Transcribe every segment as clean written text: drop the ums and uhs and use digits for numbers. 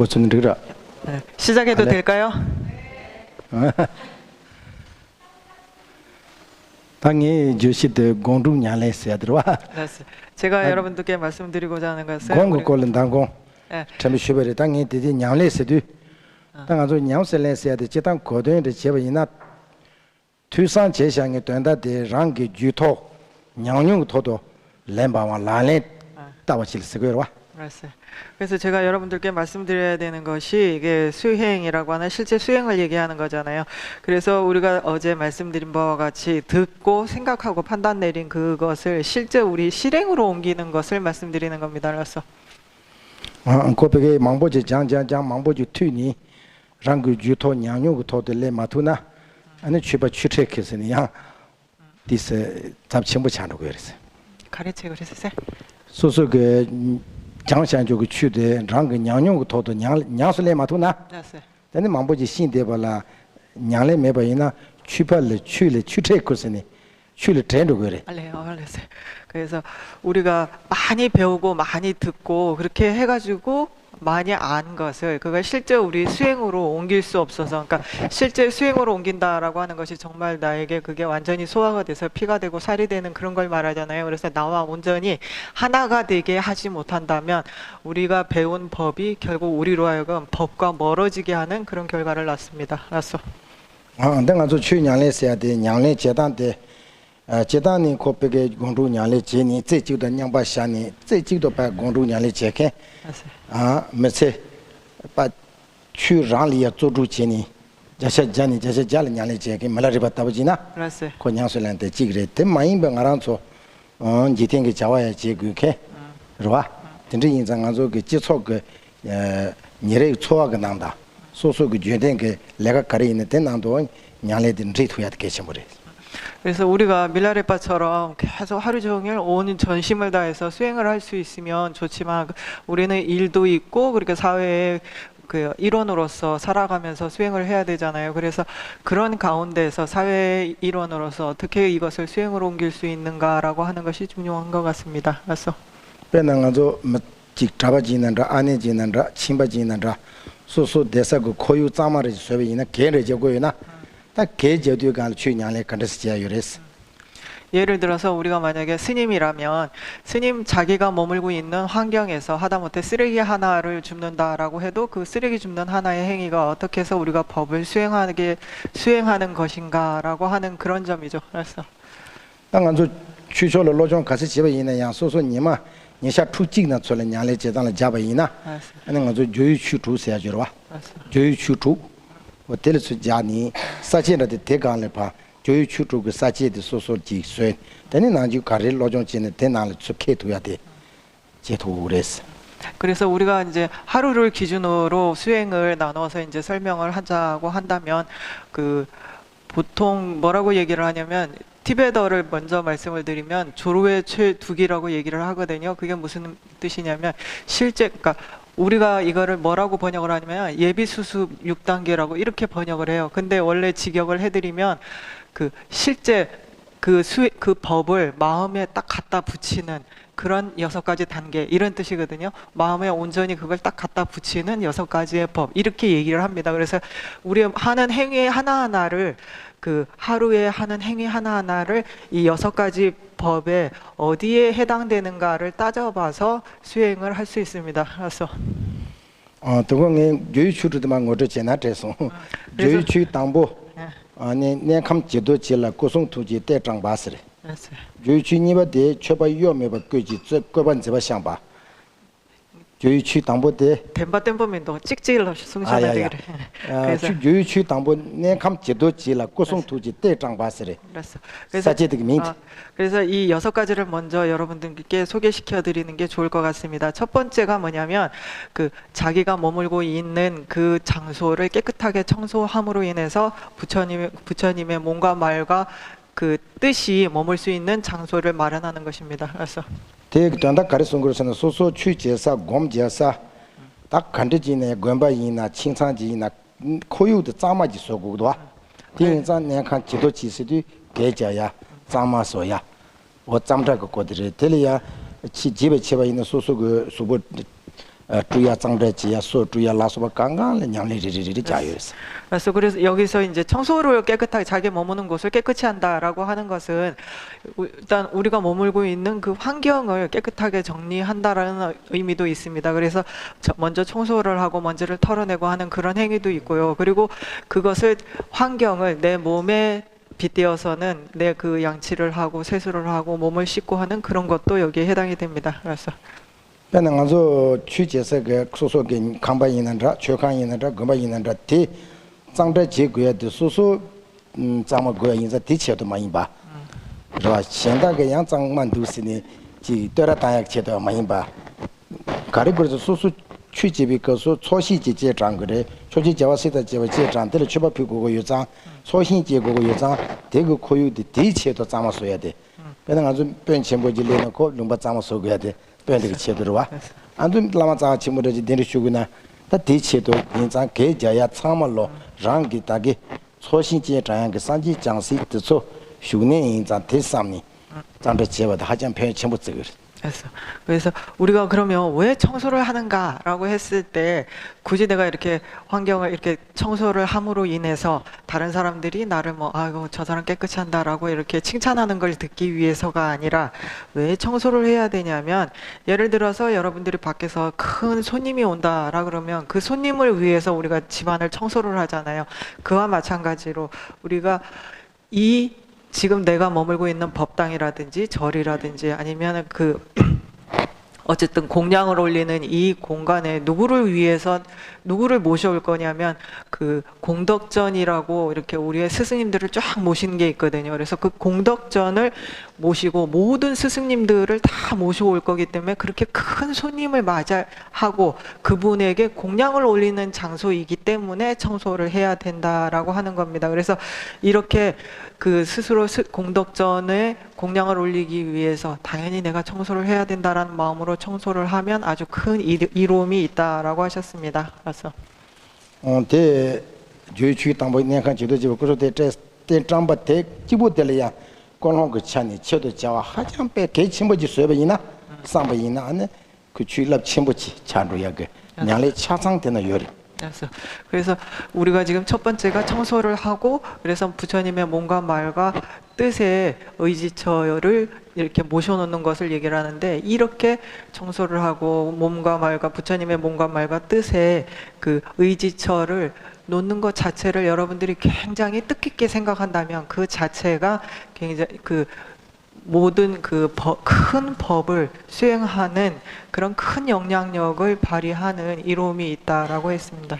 무슨 일이라? 네, 시작해도 될까요? 당이 주시대 공중량에 세들와. 네, 제가 여러분들께 말씀드리고자 하는 것은 공고 꼴은 당공. 네, 참 쉬버리 당이 되지 냥래 세도. 당아서 냥sel에 세야데 제단 고도에 제버이나 투산 제상에 된다데 랑기 주토 냥용 토도 렘바와 라레 따와실 쓰고요. 그래서 제가 여러분들께 말씀드려야 되는 것이 이게 수행이라고 하는 실제 수행을 얘기하는 거잖아요. 그래서 우리가 어제 말씀드린 바와 같이 듣고 생각하고 판단 내린 그것을 실제 우리 실행으로 옮기는 것을 말씀드리는 겁니다. 그래서 고백의 망보지 장장장 망보지 튀니 랑그 주토 냥용 토들레 마투나 아니 취바 취책해서니야 디스 잡침부 차는 거였어요. 가르쳐 그랬어요. 소소 그 장상조 취대 랑그 냥용 토도 냥슬레 마투나 네. 근데 망보지 신대발라 냥레 매바이나 취발레 취레 취책해서니 취를 트렌드 거래. 알래요. 그래서 우리가 많이 배우고 많이 듣고 그렇게 해가지고 많이 안 것을 그걸 실제 우리 수행으로 옮길 수 없어서, 그러니까 실제 수행으로 옮긴다라고 하는 것이 정말 나에게 그게 완전히 소화가 돼서 피가 되고 살이 되는 그런 걸 말하잖아요. 그래서 나와 온전히 하나가 되게 하지 못한다면 우리가 배운 법이 결국 우리로 하여금 법과 멀어지게 하는 그런 결과를 낳습니다. 알았어. 내가 저 취냥레 세야 돼. 냥레 제단데 제단이 코백의 공주냥레 제니 제지도 냥바샤니 제지도 바 공주냥레 제케 메세 바 취랑리야 조주 제니 자샤자니 자샤잘 냥레 제케 말아리 바타버지나 알았어. 고냥슬한테 지그레 때 많이 병아란소 지탱게 자와야 제그케 그러와 진짜 인상아서 그 지속 그 니레 초화가 난다 소소 그 죄된 내가 가려 있는 때 난도 냥레든 리트야 계셔버려. 그래서 우리가 밀라레바처럼 계속 하루 종일 온 전심을 다해서 수행을 할 수 있으면 좋지만 우리는 일도 있고 그렇게 사회의 그 일원으로서 살아가면서 수행을 해야 되잖아요. 그래서 그런 가운데서 사회의 일원으로서 어떻게 이것을 수행으로 옮길 수 있는가라고 하는 것이 중요한 것 같습니다. 그래서 배낭아도 직 잡아지는라 안해지는라 침바지는라 소소 대사고 고유 짜마를 소비나 개를 적고이나 딱 개제도 간 취냥레 컨데스지야 요레스. 예를 들어서 우리가 만약에 스님이라면 스님 자기가 머물고 있는 환경에서 하다못해 쓰레기 하나를 줍는다라고 해도 그 쓰레기 줍는 하나의 행위가 어떻게 해서 우리가 법을 수행하는 것인가라고 하는 그런 점이죠. 그래서 당간조 취소를 로종 가서 집에 있는 양 소소님아 니샤 투직나 솔레 냥레 제단을 잡아이나 아니 가서 조유 취투 세야지로 와. 조유 취투 호텔에서 자니 사진한테 대강을 봐. 조유 취투 그 사진의 소소지 쇠. 되는 나주 가릴 로종진에 대나를 좋게 둬야 돼. 제도 그랬어. 그래서 우리가 이제 하루를 기준으로 수행을 나눠서 이제 설명을 하자고 한다면 그 보통 뭐라고 얘기를 하냐면 티베더를 먼저 말씀을 드리면 조로의 최두기라고 얘기를 하거든요. 그게 무슨 뜻이냐면 실제 그러니까 우리가 이거를 뭐라고 번역을 하냐면 예비수습 6단계라고 이렇게 번역을 해요. 근데 원래 직역을 해드리면 그 실제 그 법을 마음에 딱 갖다 붙이는 그런 6가지 단계 이런 뜻이거든요. 마음에 온전히 그걸 딱 갖다 붙이는 6가지의 법 이렇게 얘기를 합니다. 그래서 우리 하는 행위 하나하나를 그 하루에 하는 행위 하나하나를 이 6가지 법에 어디에 해당되는가를 따져봐서 수행을 할 수 있습니다. 그래서 도공에 유유추르드만 거저 제나돼서 유유추 당보 아니 내감 제도 제라 고송투지 대장 바스레 유유추니바데 쳐바 요메바 끄지 끄반 제바 샹바 유유추 당보데 덴바덴보면도 찍찍을 숨쉬어야 되기를. 그래서 유유추 당보 내감 제도 제라 고송투지 대장 바스레 그래서 그래서 이 6가지를 먼저 여러분들께 소개시켜 드리는 게 좋을 것 같습니다. 첫 번째가 뭐냐면 그 자기가 머물고 있는 그 장소를 깨끗하게 청소함으로 인해서 부처님의 몸과 말과 그 뜻이 머물 수 있는 장소를 마련하는 것입니다. 그래서 대단다 가르친 것은 소소 취제사 곰제사 딱 간드지네 권바이나 칭상지나 코유의 자마지 소고도 대인산 내가 지도 지시도 개자야 자마소야 어 잠자고 거들이 들이야 집에 집에 있는 소소 그 수보 주야 장대지야 소 주야 라소바 강강을 냥리리리리 자유했어. 그래서 여기서 이제 청소를 깨끗하게 자기 머무는 곳을 깨끗이 한다라고 하는 것은 일단 우리가 머물고 있는 그 환경을 깨끗하게 정리한다라는 의미도 있습니다. 그래서 먼저 청소를 하고 먼지를 털어내고 하는 그런 행위도 있고요. 그리고 그것을 환경을 내 몸에 빗대어서는 내 그 양치를 하고 세수를 하고 몸을 씻고 하는 그런 것도 여기에 해당이 됩니다. 그래서 배낭가서 취재서 그 소소게 강바 있는다, 최강 있는다, 금바 있는다, 티 장대 제거에도 소소 자마 거야 인자 대체도 많이 봐. 그래서 현대의 양장만 두시니 지 떠라 다약 제도 많이 봐. 가리그서 소소 취집이 그소 초시지 제장 그래. 초시 제와시다 제와 제장들 추바피고 요장 소신 제고고 요장 대그 고유의 대체도 자마 써야 돼. 배낭가서 변천보지 내놓고 lum바 자마 써야 돼. 변되게 제대로와 안도 라마자 치무르지 데리슈구나 다 대체도 인자 개자야 참말로 랑기 따게 소신지에 장양게 산지 장시 뜻소 슈네 인자 대삼니 장대 제와도 하장 편 전부 쓰거 그래서 우리가 그러면 왜 청소를 하는가라고 했을 때 굳이 내가 이렇게 환경을 이렇게 청소를 함으로 인해서 다른 사람들이 나를 뭐 아이고 저 사람 깨끗이 한다라고 이렇게 칭찬하는 걸 듣기 위해서가 아니라 왜 청소를 해야 되냐면 예를 들어서 여러분들이 밖에서 큰 손님이 온다라 그러면 그 손님을 위해서 우리가 집안을 청소를 하잖아요. 그와 마찬가지로 우리가 이 지금 내가 머물고 있는 법당이라든지 절이라든지 아니면 그 어쨌든 공양을 올리는 이 공간에 누구를 위해서 누구를 모셔올 거냐면 그 공덕전이라고 이렇게 우리의 스승님들을 쫙 모신 게 있거든요. 그래서 그 공덕전을 모시고 모든 스승님들을 다 모셔올 거기 때문에 그렇게 큰 손님을 맞이하고 그분에게 공양을 올리는 장소이기 때문에 청소를 해야 된다라고 하는 겁니다. 그래서 이렇게 그 스스로 공덕전에 공양을 올리기 위해서 당연히 내가 청소를 해야 된다라는 마음으로 청소를 하면 아주 큰 이로움이 있다라고 하셨습니다. 그래서 대 주의 당보 내가 지도지고 그래서 대 장바대 기부들이야 권홍 그 찬이 쳐도 자와 하장 빼 개침버지 수업이나 상바이나 안에 그 주일납 침버지 찬루야게 냥래 차상되는 요리 그래서 우리가 지금 첫 번째가 청소를 하고 그래서 부처님의 몸과 말과 뜻의 의지처를 이렇게 모셔놓는 것을 얘기를 하는데 이렇게 청소를 하고 몸과 말과 부처님의 몸과 말과 뜻의 그 의지처를 놓는 것 자체를 여러분들이 굉장히 뜻깊게 생각한다면 그 자체가 굉장히 그 모든 그 큰 법을 수행하는 그런 큰 영향력을 발휘하는 이로움이 있다라고 했습니다.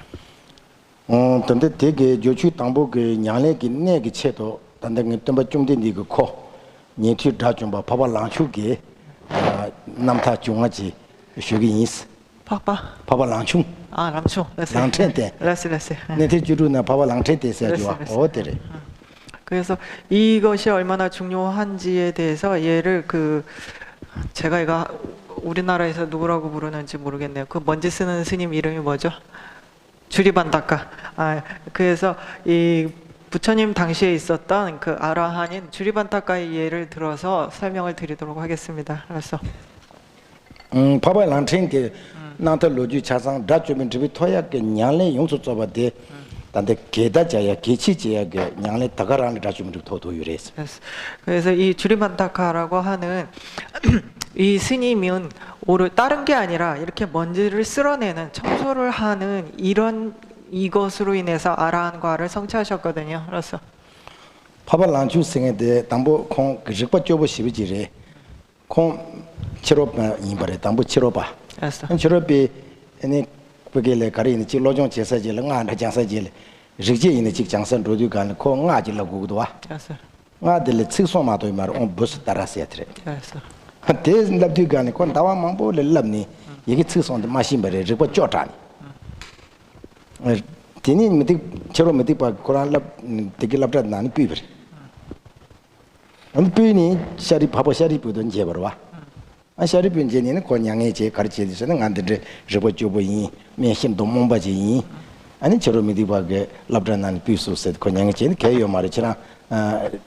근데 되게 조치 당보 그 냥래기 내기 채도 단단히 좀 좀된 그 코. 니티 다좀봐 봐봐 랑추게 남타 중하지 쉬기 인스. 봐봐 랑충. 아, 랑충. 랑텐데. 레스. 네티 주루나 봐봐 랑텐데서 좋아. 어때래? 그래서 이것이 얼마나 중요한지에 대해서 얘를 그 제가 이거 우리나라에서 누구라고 부르는지 모르겠네요. 그 먼지 쓰는 스님 이름이 뭐죠? 주리반다카. 그래서 이 부처님 당시에 있었던 그 아라한인 주리반다카의 예를 들어서 설명을 드리도록 하겠습니다. 그래서 봐봐 랑텐데 나한테 로지 차상 다주면 집이 토야게 냥래 용서 줘봐대. 단데 게다자야 게치지야게 냥래 다가라는 다주면 더더 유래했어. 그래서 이 주리반다카라고 하는 이 스님은 다른 게 아니라 이렇게 먼지를 쓸어내는 청소를 하는 이것으로 인해서 아라한과를 성취하셨거든요. 그래서 파발란주 생에데 담보 콩 그직바 쪼보 시비지레 콩 치료바 임바레 담보 치료바. 그래서 치료비 아니 그게래 가리는 지 로종 제사질 응아나 장사질 직제 있는 직장선 로디간 콩 아질라고도 와. 그래서 아들 측소마도 말 버스 따라서야 돼. 그래서 한테 납디간에 건 다와 망보를 랍니 이게 측소인데 마신바레 저거 쪼다니. 디니 미디 저로 미디 바 코란 랍 되게 랍다 나는 비브리. 안 비니 샤리 바보 샤리 부던 제버와. 아 샤리 빈제니는 권양에 제 가르치듯이는 안 되는데 저거 쪼보이 메신도 몸바지 아니 저로 미디 바게 랍다 나는 비소세 권양에 제는 개요 말이잖아.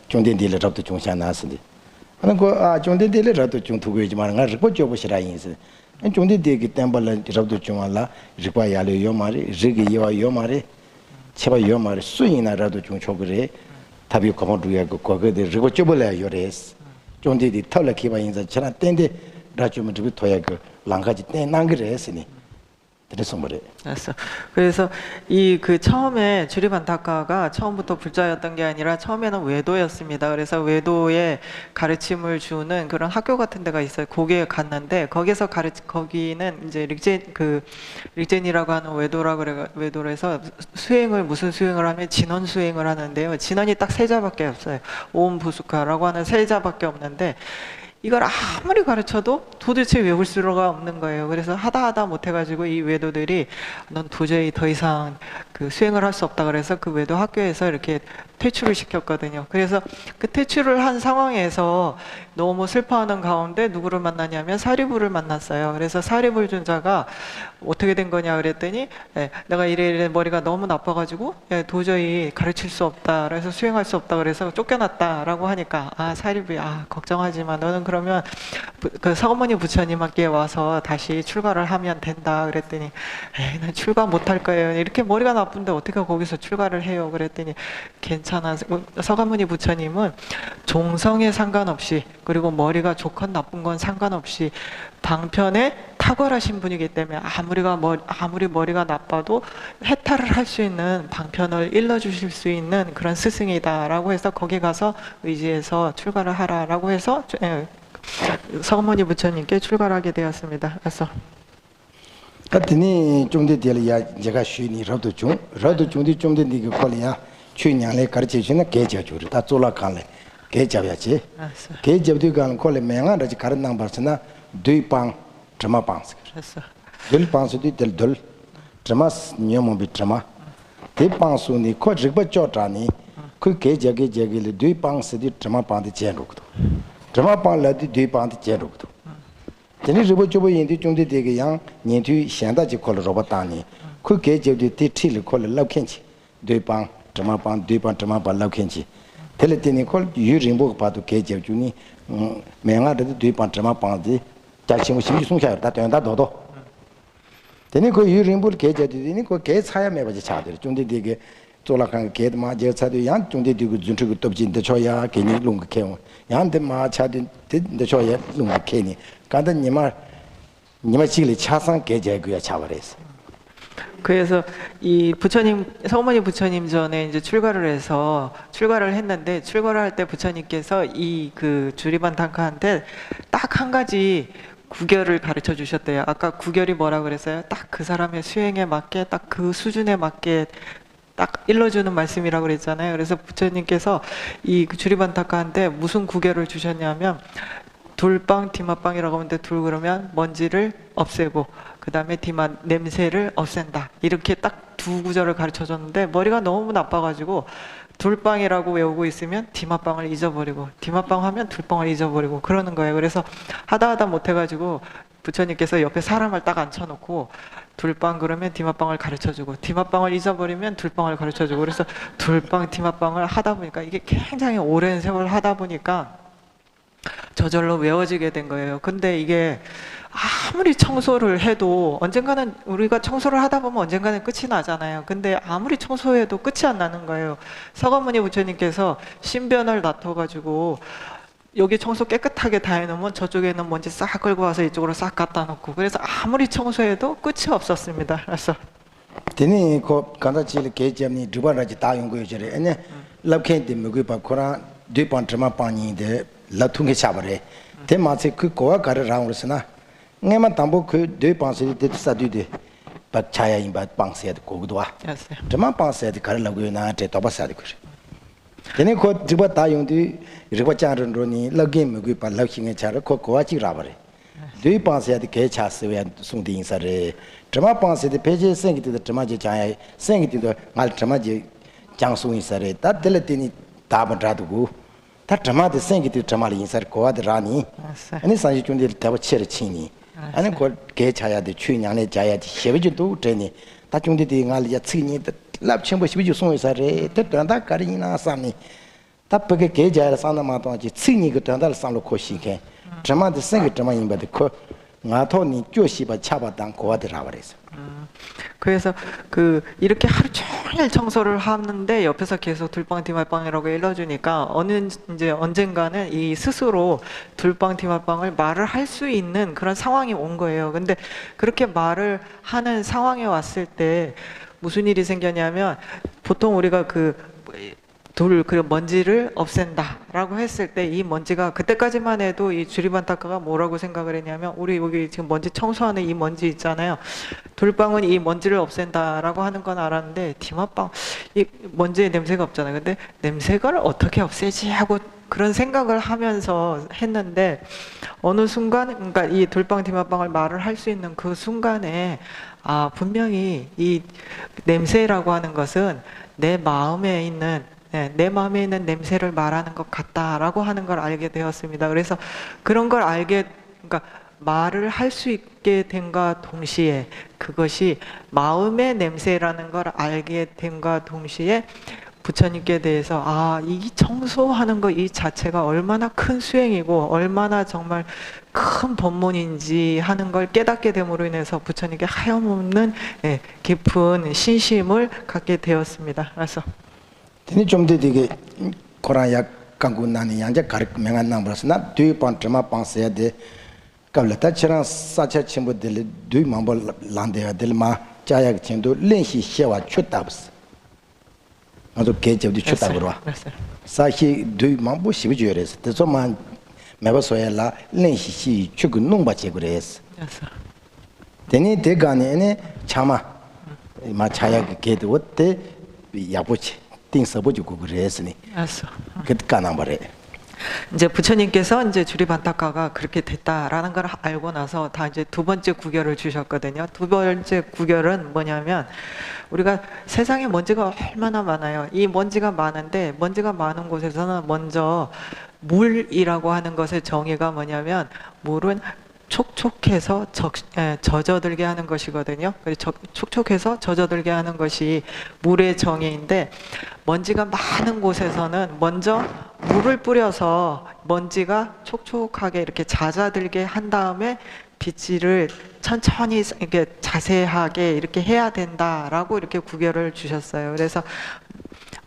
종된딜을 잡도 종샤 나스디. 하는 거 종된딜을 잡도 종 두고이지만 가 저거 쪼보시라 인스. 종대 되게 템벌 잡도 중알라 리과 야려 요마리 리기 요와 요마리 제바 요마리 수인나라도 좀 초그래 답이 거머두야 그 거기에 리고 좁을래 요레스 종대디 털라 기바 인자 저나 땡데 라주면 좀 토야 그 랑가지 땡 난그래스니 그래서 뭐래. 그래서 이 그 처음에 주리반타카가 처음부터 불자였던 게 아니라 처음에는 외도였습니다. 그래서 외도에 가르침을 주는 그런 학교 같은 데가 있어요. 거기에 갔는데 거기서 거기는 이제 릭젠이라고 하는 외도로 해서 무슨 수행을 하면 진원 수행을 하는데요. 진원이 딱 세 자밖에 없어요. 오음부수카라고 하는 세 자밖에 없는데 이걸 아무리 가르쳐도 도대체 외울 수가 없는 거예요. 그래서 하다 못해가지고 이 외도들이 넌 도저히 더 이상 그 수행을 할 수 없다 그래서 그 외도 학교에서 이렇게 퇴출을 시켰거든요. 그래서 그 퇴출을 한 상황에서 너무 슬퍼하는 가운데 누구를 만나냐면 사리부를 만났어요. 그래서 사리부 존자가 어떻게 된 거냐 그랬더니 내가 이래 머리가 너무 나빠가지고 도저히 가르칠 수 없다. 그래서 수행할 수 없다. 그래서 쫓겨났다라고 하니까 사리부야 걱정하지 마. 너는 그러면 그 서머니 부처님께 와서 다시 출가를 하면 된다. 그랬더니 난 출가 못할 거예요. 이렇게 머리가 나쁜데 어떻게 거기서 출가를 해요. 그랬더니 괜찮아. 서가모니 부처님은 종성에 상관없이 그리고 머리가 좋건 나쁜 건 상관없이 방편에 탁월하신 분이기 때문에 아무리 머리가 나빠도 해탈을 할 수 있는 방편을 일러주실 수 있는 그런 스승이다라고 해서 거기 가서 의지해서 출가를 하라라고 해서 서가모니 부처님께 출가를 하게 되었습니다. 그래서 그랬더니 좀더 되려 제가 쉬니 러도 중디 좀더 니가 콜이야 취냥래 가르치시는 개자주를 다 졸라간래 개잡야지 개잡도 간 콜에 맹아라지 가르낭 벌스나 두이빵 드마빵스 둘빵스도 될둘 드마스 녀모비 드마 대빵수니 코직바 쩌타니 그 개자게 제게를 두이빵스디 드마빵데 제로도 드마빵라디 두이빵데 제로도 저는 저거 인디 좀데 되게 양 년뒤 현다지 콜 로바타니 그 개잡도 티틸 콜 럽켄치 두이빵 드마빵 두이빵 드마빵 럽켄치 텔레티니 콜 유림보 봐도 개잡주니 맹아도 두이빵 드마빵디 자신의 심지 송샤 다 된다 너도 되니 그 유림불 개제되니 그 개차야 매버지 차들 좀데 되게 졸라간 개마 제차도 양 좀데 되고 준트고 덮진데 저야 괜히 롱그 개원 양데 마 차든 데 저야 롱그 개니 간다 니말 지리 차상 개제고야 차버렸어. 그래서 이 부처님 서머니 부처님 전에 이제 출가를 했는데 출가를 할 때 부처님께서 이 그 주리반타카한테 딱 한 가지 구결을 가르쳐 주셨대요. 아까 구결이 뭐라 그랬어요? 딱 그 사람의 수행에 맞게 딱 그 수준에 맞게 딱 일러주는 말씀이라고 그랬잖아요. 그래서 부처님께서 이 주리반타카한테 무슨 구결을 주셨냐면 둘빵 디마빵이라고 하는데 둘 그러면 먼지를 없애고 그 다음에 디마 냄새를 없앤다. 이렇게 딱 두 구절을 가르쳐 줬는데 머리가 너무 나빠가지고 둘빵이라고 외우고 있으면 디마빵을 잊어버리고 디마빵 하면 둘빵을 잊어버리고 그러는 거예요. 그래서 하다 못해가지고 부처님께서 옆에 사람을 딱 앉혀놓고 둘빵 그러면 디마빵을 가르쳐주고 디마빵을 잊어버리면 둘빵을 가르쳐주고 그래서 둘빵 디마빵을 하다 보니까 이게 굉장히 오랜 세월 하다 보니까 저절로 외워지게 된 거예요. 근데 이게 아무리 청소를 해도 언젠가는 우리가 청소를 하다 보면 언젠가는 끝이 나잖아요. 근데 아무리 청소해도 끝이 안 나는 거예요. 서가모니 부처님께서 신변을 놔둬가지고 여기 청소 깨끗하게 다 해놓으면 저쪽에 있는 먼지 싹 끌고 와서 이쪽으로 싹 갖다 놓고 그래서 아무리 청소해도 끝이 없었습니다. 그래서 되니 그 간다질 개점니 두번까지 다 연구해 저래. 아니 럽켄데 먹이 바코라 두번 드마빵인데 라퉁게 잡아래. 대마치 그 고가 가르라우르스나 내만 담보 그 두번씩 됐사두데 박차야 임바 빵세야 고고도 와. 드마빵세야 가르라고 나한테 더바사리 그래. 되니 그 두번 다 용디 리바자른로니 러게 먹이 바 럽킹에 차를 그 고아지 라버래. 두번세야 개차스야 송디 인사래. 드마빵세야 페이지 생기도 드마지 자야 생기도 말 드마지 장수 인사래. 다 들레티니 다번라두고 다 드마데 생기도 드마리 인사를 고아드라니. 아니 산지 준데 다버 치르치니. 아니 그 개차야데 취냥에 자야데 쉐비주도 되니. 다 준데 ngal ya tsini lap chimbo shibiju song isare te tanda karina samni ta pege geja sana ma to ji tsini ge tanda samlo ko shi ke drama de sing drama imba de ko 나토니 쪼시바 차바당 고아들아 버렸어. 그래서 이렇게 하루 종일 청소를 하는데 옆에서 계속 둘빵티말빵이라고 일러주니까 이제 언젠가는 이 스스로 둘빵티말빵을 말을 할 수 있는 그런 상황이 온 거예요. 근데 그렇게 말을 하는 상황에 왔을 때 무슨 일이 생겼냐면 보통 우리가 그 먼지를 없앤다라고 했을 때 이 먼지가 그때까지만 해도 이 주리반타카가 뭐라고 생각을 했냐면 우리 여기 지금 먼지 청소하는 이 먼지 있잖아요. 돌방은 이 먼지를 없앤다라고 하는 건 알았는데 디마빵 이 먼지의 냄새가 없잖아요. 근데 냄새를 어떻게 없애지 하고 그런 생각을 하면서 했는데 어느 순간 그러니까 이 돌방 디마빵을 말을 할 수 있는 그 순간에 분명히 이 냄새라고 하는 것은 내 마음에 있는 냄새를 말하는 것 같다라고 하는 걸 알게 되었습니다. 그래서 그런 걸 그러니까 말을 할 수 있게 된과 동시에 그것이 마음의 냄새라는 걸 알게 된과 동시에 부처님께 대해서 이 청소하는 것 이 자체가 얼마나 큰 수행이고 얼마나 정말 큰 법문인지 하는 걸 깨닫게 됨으로 인해서 부처님께 하염없는 깊은 신심을 갖게 되었습니다. 그래서 근데 좀 되게 코란야 강구 나니 양자 가르 명한 남버스나 뒤번 드마 방세야 돼 갑라타 치랑 사차 친구들 뒤 mambo 란데야들마 자야 친도 렌시 셰와 쳤다브스 아주 개접도 쳤다고 와 사시 뒤 mambo 시비주여레스 대소만 매버서야라 렌시 시 추구 농바체 그래스 되니 대간에네 차마 마 자야 개도 어때 야보치 띵서보지고 그랬으니 그 까나 말해. 이제 부처님께서 이제 주리반타카가 그렇게 됐다라는 걸 알고 나서 다 이제 두 번째 구결을 주셨거든요. 두 번째 구결은 뭐냐면 우리가 세상에 먼지가 얼마나 많아요. 이 먼지가 많은데 먼지가 많은 곳에서는 먼저 물이라고 하는 것의 정의가 뭐냐면 물은 촉촉해서 젖어들게 하는 것이거든요. 그래서 촉촉해서 젖어들게 하는 것이 물의 정의인데 먼지가 많은 곳에서는 먼저 물을 뿌려서 먼지가 촉촉하게 이렇게 잦아들게 한 다음에 빗질을 천천히 이렇게 자세하게 이렇게 해야 된다라고 이렇게 구결을 주셨어요. 그래서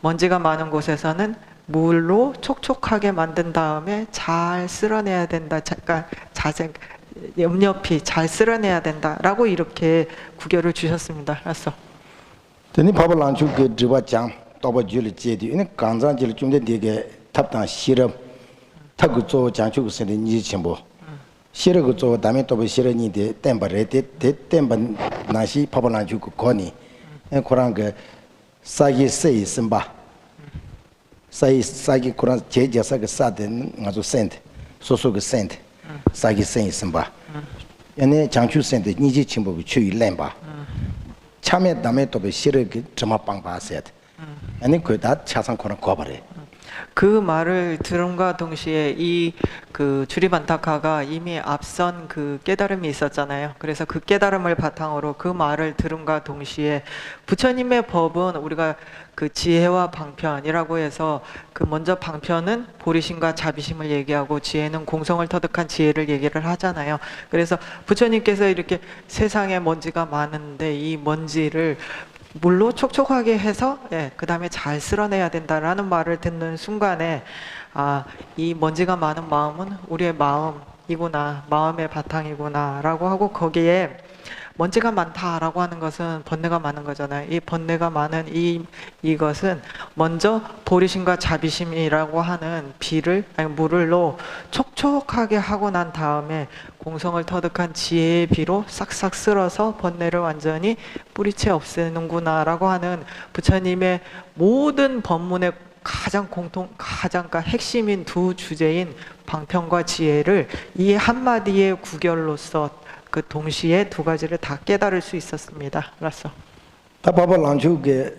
먼지가 많은 곳에서는 물로 촉촉하게 만든 다음에 잘 쓸어내야 된다. 그러니까 옆옆이 잘 쓸어내야 된다라고 이렇게 구결을 주셨습니다. 그래서 되니 밥을 안 주게 드바장 또바줄 제디 이는 간장질 좀데 되게 탑당 시럽 타고 조 장주고 선데 니 전부 시럽고 조 다음에 또 시럽니데 템바레데 템반 나시 밥을 안 주고 거니 그런 그 사기 세이 심바 사기 그런 제자사 그 사된 아주 센트 소소 그 센트 사기 센이 심바 얘네 장주 센트 니지 친구 추이 렘바 참에 담에 또 시럽 그 점아 빵바셋 아니 그다 차상 코는 거버려 그 말을 들음과 동시에 이 주리반타카가 이미 앞선 그 깨달음이 있었잖아요. 그래서 그 깨달음을 바탕으로 그 말을 들음과 동시에 부처님의 법은 우리가 그 지혜와 방편이라고 해서 그 먼저 방편은 보리심과 자비심을 얘기하고 지혜는 공성을 터득한 지혜를 얘기를 하잖아요. 그래서 부처님께서 이렇게 세상에 먼지가 많은데 이 먼지를 물로 촉촉하게 해서 그 다음에 잘 쓸어내야 된다라는 말을 듣는 순간에 이 먼지가 많은 마음은 우리의 마음이구나, 마음의 바탕이구나 라고 하고 거기에 먼지가 많다라고 하는 것은 번뇌가 많은 거잖아요. 이 번뇌가 많은 이것은 먼저 보리심과 자비심이라고 하는 물을로 촉촉하게 하고 난 다음에 공성을 터득한 지혜의 비로 싹싹 쓸어서 번뇌를 완전히 뿌리채 없애는구나 라고 하는 부처님의 모든 법문의 가장 핵심인 두 주제인 방편과 지혜를 이 한마디의 구결로서 그 동시에 두 가지를 다 깨달을 수 있었습니다. 그래서 다 바바 란주게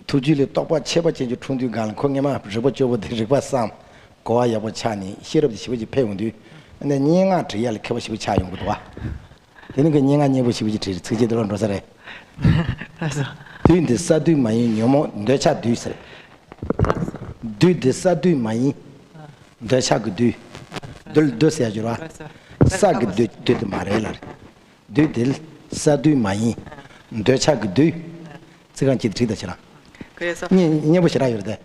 두질이 똑바 체바 진주 충두 간 공예마 저버 저버 드리바 쌈 고아 여보 차니 시럽지 시부지 배운디 근데 니가 지야를 켜버 시부 차 용도 와 되는 게 니가 니부 시부지 드지들어 놓으래 그래서 뒤인데 사두 많이 녀모 내차 뒤세 뒤데 사두 많이 내차 그뒤 들 도세야주라 사그 드 마레라 드딜 사두 마이 되차그 드 지간 지드리다처럼 그래서 니 보시라 이러대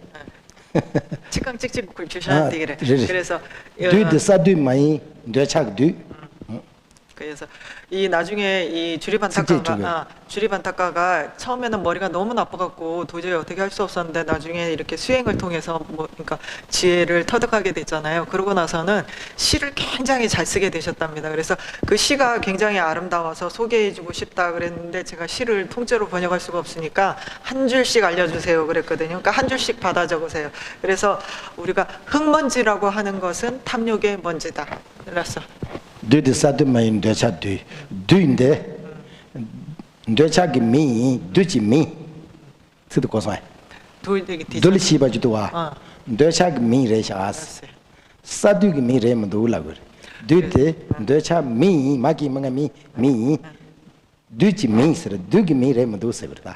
치강 찍찍 굴주셔야 되기를. 그래서 드 사두 마이 되차그 드 그래서 이 나중에 이 주립안타까가 처음에는 머리가 너무 나빠갖고 도저히 어떻게 할 수 없었는데 나중에 이렇게 수행을 통해서 뭐 그러니까 지혜를 터득하게 됐잖아요. 그러고 나서는 시를 굉장히 잘 쓰게 되셨답니다. 그래서 그 시가 굉장히 아름다워서 소개해주고 싶다 그랬는데 제가 시를 통째로 번역할 수가 없으니까 한 줄씩 알려주세요 그랬거든요. 그러니까 한 줄씩 받아 적으세요. 그래서 우리가 흙먼지라고 하는 것은 탐욕의 먼지다. 그랬어. 드드 사두 마이 되차 드 드인데 되차기 미 드지 미 쓰도 고사이 돌시 바주도 와 되차기 미 레샤스 사두기 미 레모도 올라고 드드 되차 미 마기 뭔가 미 드지 미 쓰라 드기 미 레모도 쓰버다.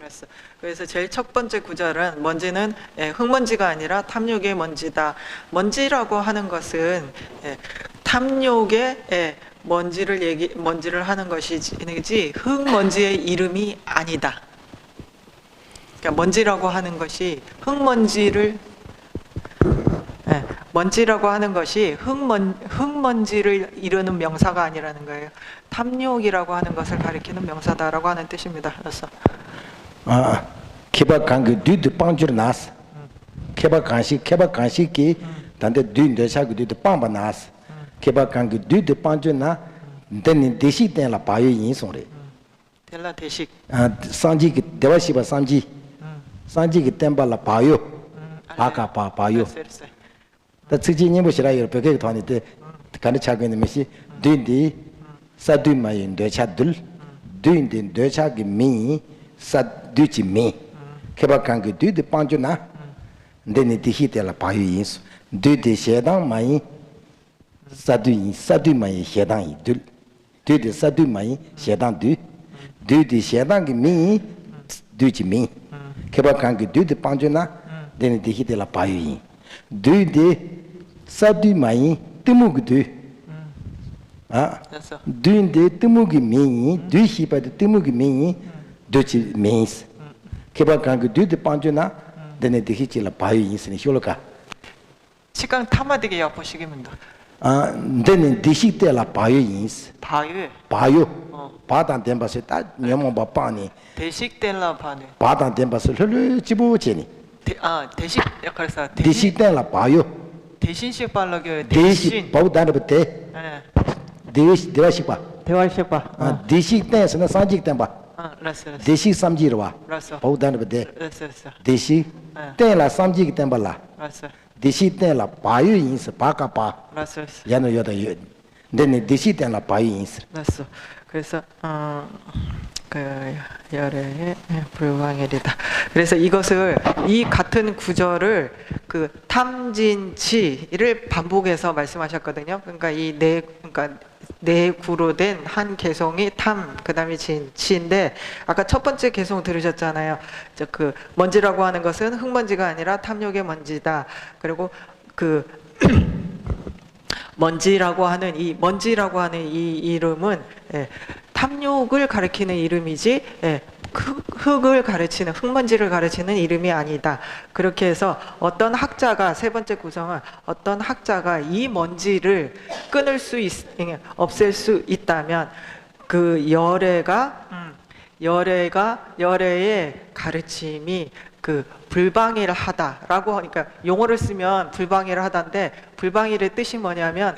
그래서 제일 첫 번째 구절은 먼지는 흙먼지가 아니라 탐욕의 먼지다. 먼지라고 하는 것은 탐욕의 먼지를 하는 것이지 흙먼지의 이름이 아니다. 그러니까 먼지라고 하는 것이 먼지라고 하는 것이 흙먼지를 이루는 명사가 아니라는 거예요. 탐욕이라고 하는 것을 가리키는 명사다라고 하는 뜻입니다. 그래서 케바강그 뒤드 빵줄 나스 케바강시기 단데 뒤인데 사그 뒤드 빵바 나스 케바강그 뒤드 빵줄나 데니 대시된라 바요 인송레 델라 대식 산지기 대와시바 산지기 템발라 바요 아까 바요 다 지진이 보시라 요 벽에 도안이데 간에 차고 있는 것이 뒤디 사두마인 되차들 뒤인데 되차기 미 사두지 미 케바강그 뒤드 빵줄나 데니 대시된라 바요 인소 뒤디 셰당 마이 사두마이 셰당이 둘 뒤디 사두마이 셰당 뒤디 셰당기 미 뒤지 미 케바강그 뒤디 빵줄나 데니 대시된라 바요 뒤디 사두마이 뜨무그 뒤인데 뜨무기 미 뒤시바드 뜨무기 미 뒤지 미스 케바강그 뒤디 빵줄나 데니 대시질라 바요 인스니 효로가 치강 타마디게 yap으시기입니다. 데니 디식텔라 바요 인스 바요 바단 덴바세 딱 녀모 바빠니 대식텔라 바네 바단 덴바세 흘르 집어지니 대식 역할사 디식텔라 바요 대신식 발라겨 대식 바우다르베테 대시 대와식바 대화식바 디식텔스나 산직 덴바 라스 대식 삼지르와 라스 바우다르베테 라스 대식 텔라 삼직 덴발라 라스 디식텔라 바요 인스 바카파 라스 야노 요다 요 데니 디식텔라 바요 인스 라스 그래서 그 열애의 불광일이다. 그래서 이것을 이 같은 구절을 그 탐진치를 반복해서 말씀하셨거든요. 그러니까 네 구로 된 한 개성이 탐, 그다음에 진치인데 아까 첫 번째 개성 들으셨잖아요. 그 먼지라고 하는 것은 흙먼지가 아니라 탐욕의 먼지다. 그리고 그 먼지라고 하는 이 이름은 탐욕을 가리키는 이름이지 흙을 가르치는 흙먼지를 가르치는 이름이 아니다. 그렇게 해서 어떤 학자가 세 번째 구성은 어떤 학자가 이 먼지를 끊을 수 없앨 수 있다면 그 열애의 가르침이 그 불방일 하다라고 하니까 용어를 쓰면 불방일 하다인데 불방일의 뜻이 뭐냐면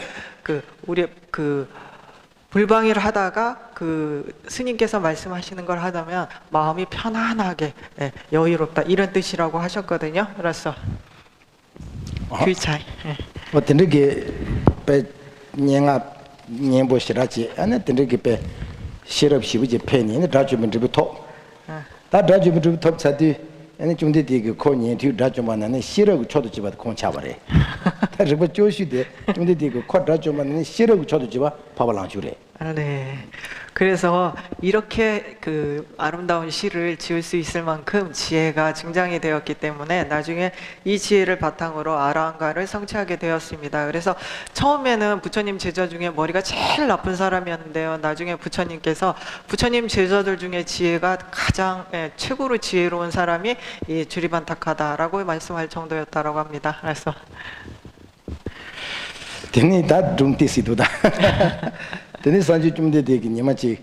불방일 하다가 그 스님께서 말씀하시는 걸 하다면 마음이 편안하게 여유롭다 이런 뜻이라고 하셨거든요. 그래서 귀차이 어떤 게 녜가 녜보시라지 안에 되게 배 시럽 시부지 팬이 라주면부터 다 라주면부터 차디 아니 좀데 되게 코니 뒤 라주만은 시럽 쳐도 집어도 공 차버려 리버 조시데 좀데 되고 쿼드라 좀은 싫어 저도 집아 파발랑 주래. 네. 그래서 이렇게 그 아름다운 시를 지을 수 있을 만큼 지혜가 증장이 되었기 때문에 나중에 이 지혜를 바탕으로 아라한가를 성취하게 되었습니다. 그래서 처음에는 부처님 제자 중에 머리가 제일 나쁜 사람이었는데요. 나중에 부처님께서 부처님 제자들 중에 지혜가 가장 최고로 지혜로운 사람이 이 주리반타카다라고 말씀할 정도였다라고 합니다. 그래서 되니 다 dum티시도다. 되니 산지 좀데 되기 니마치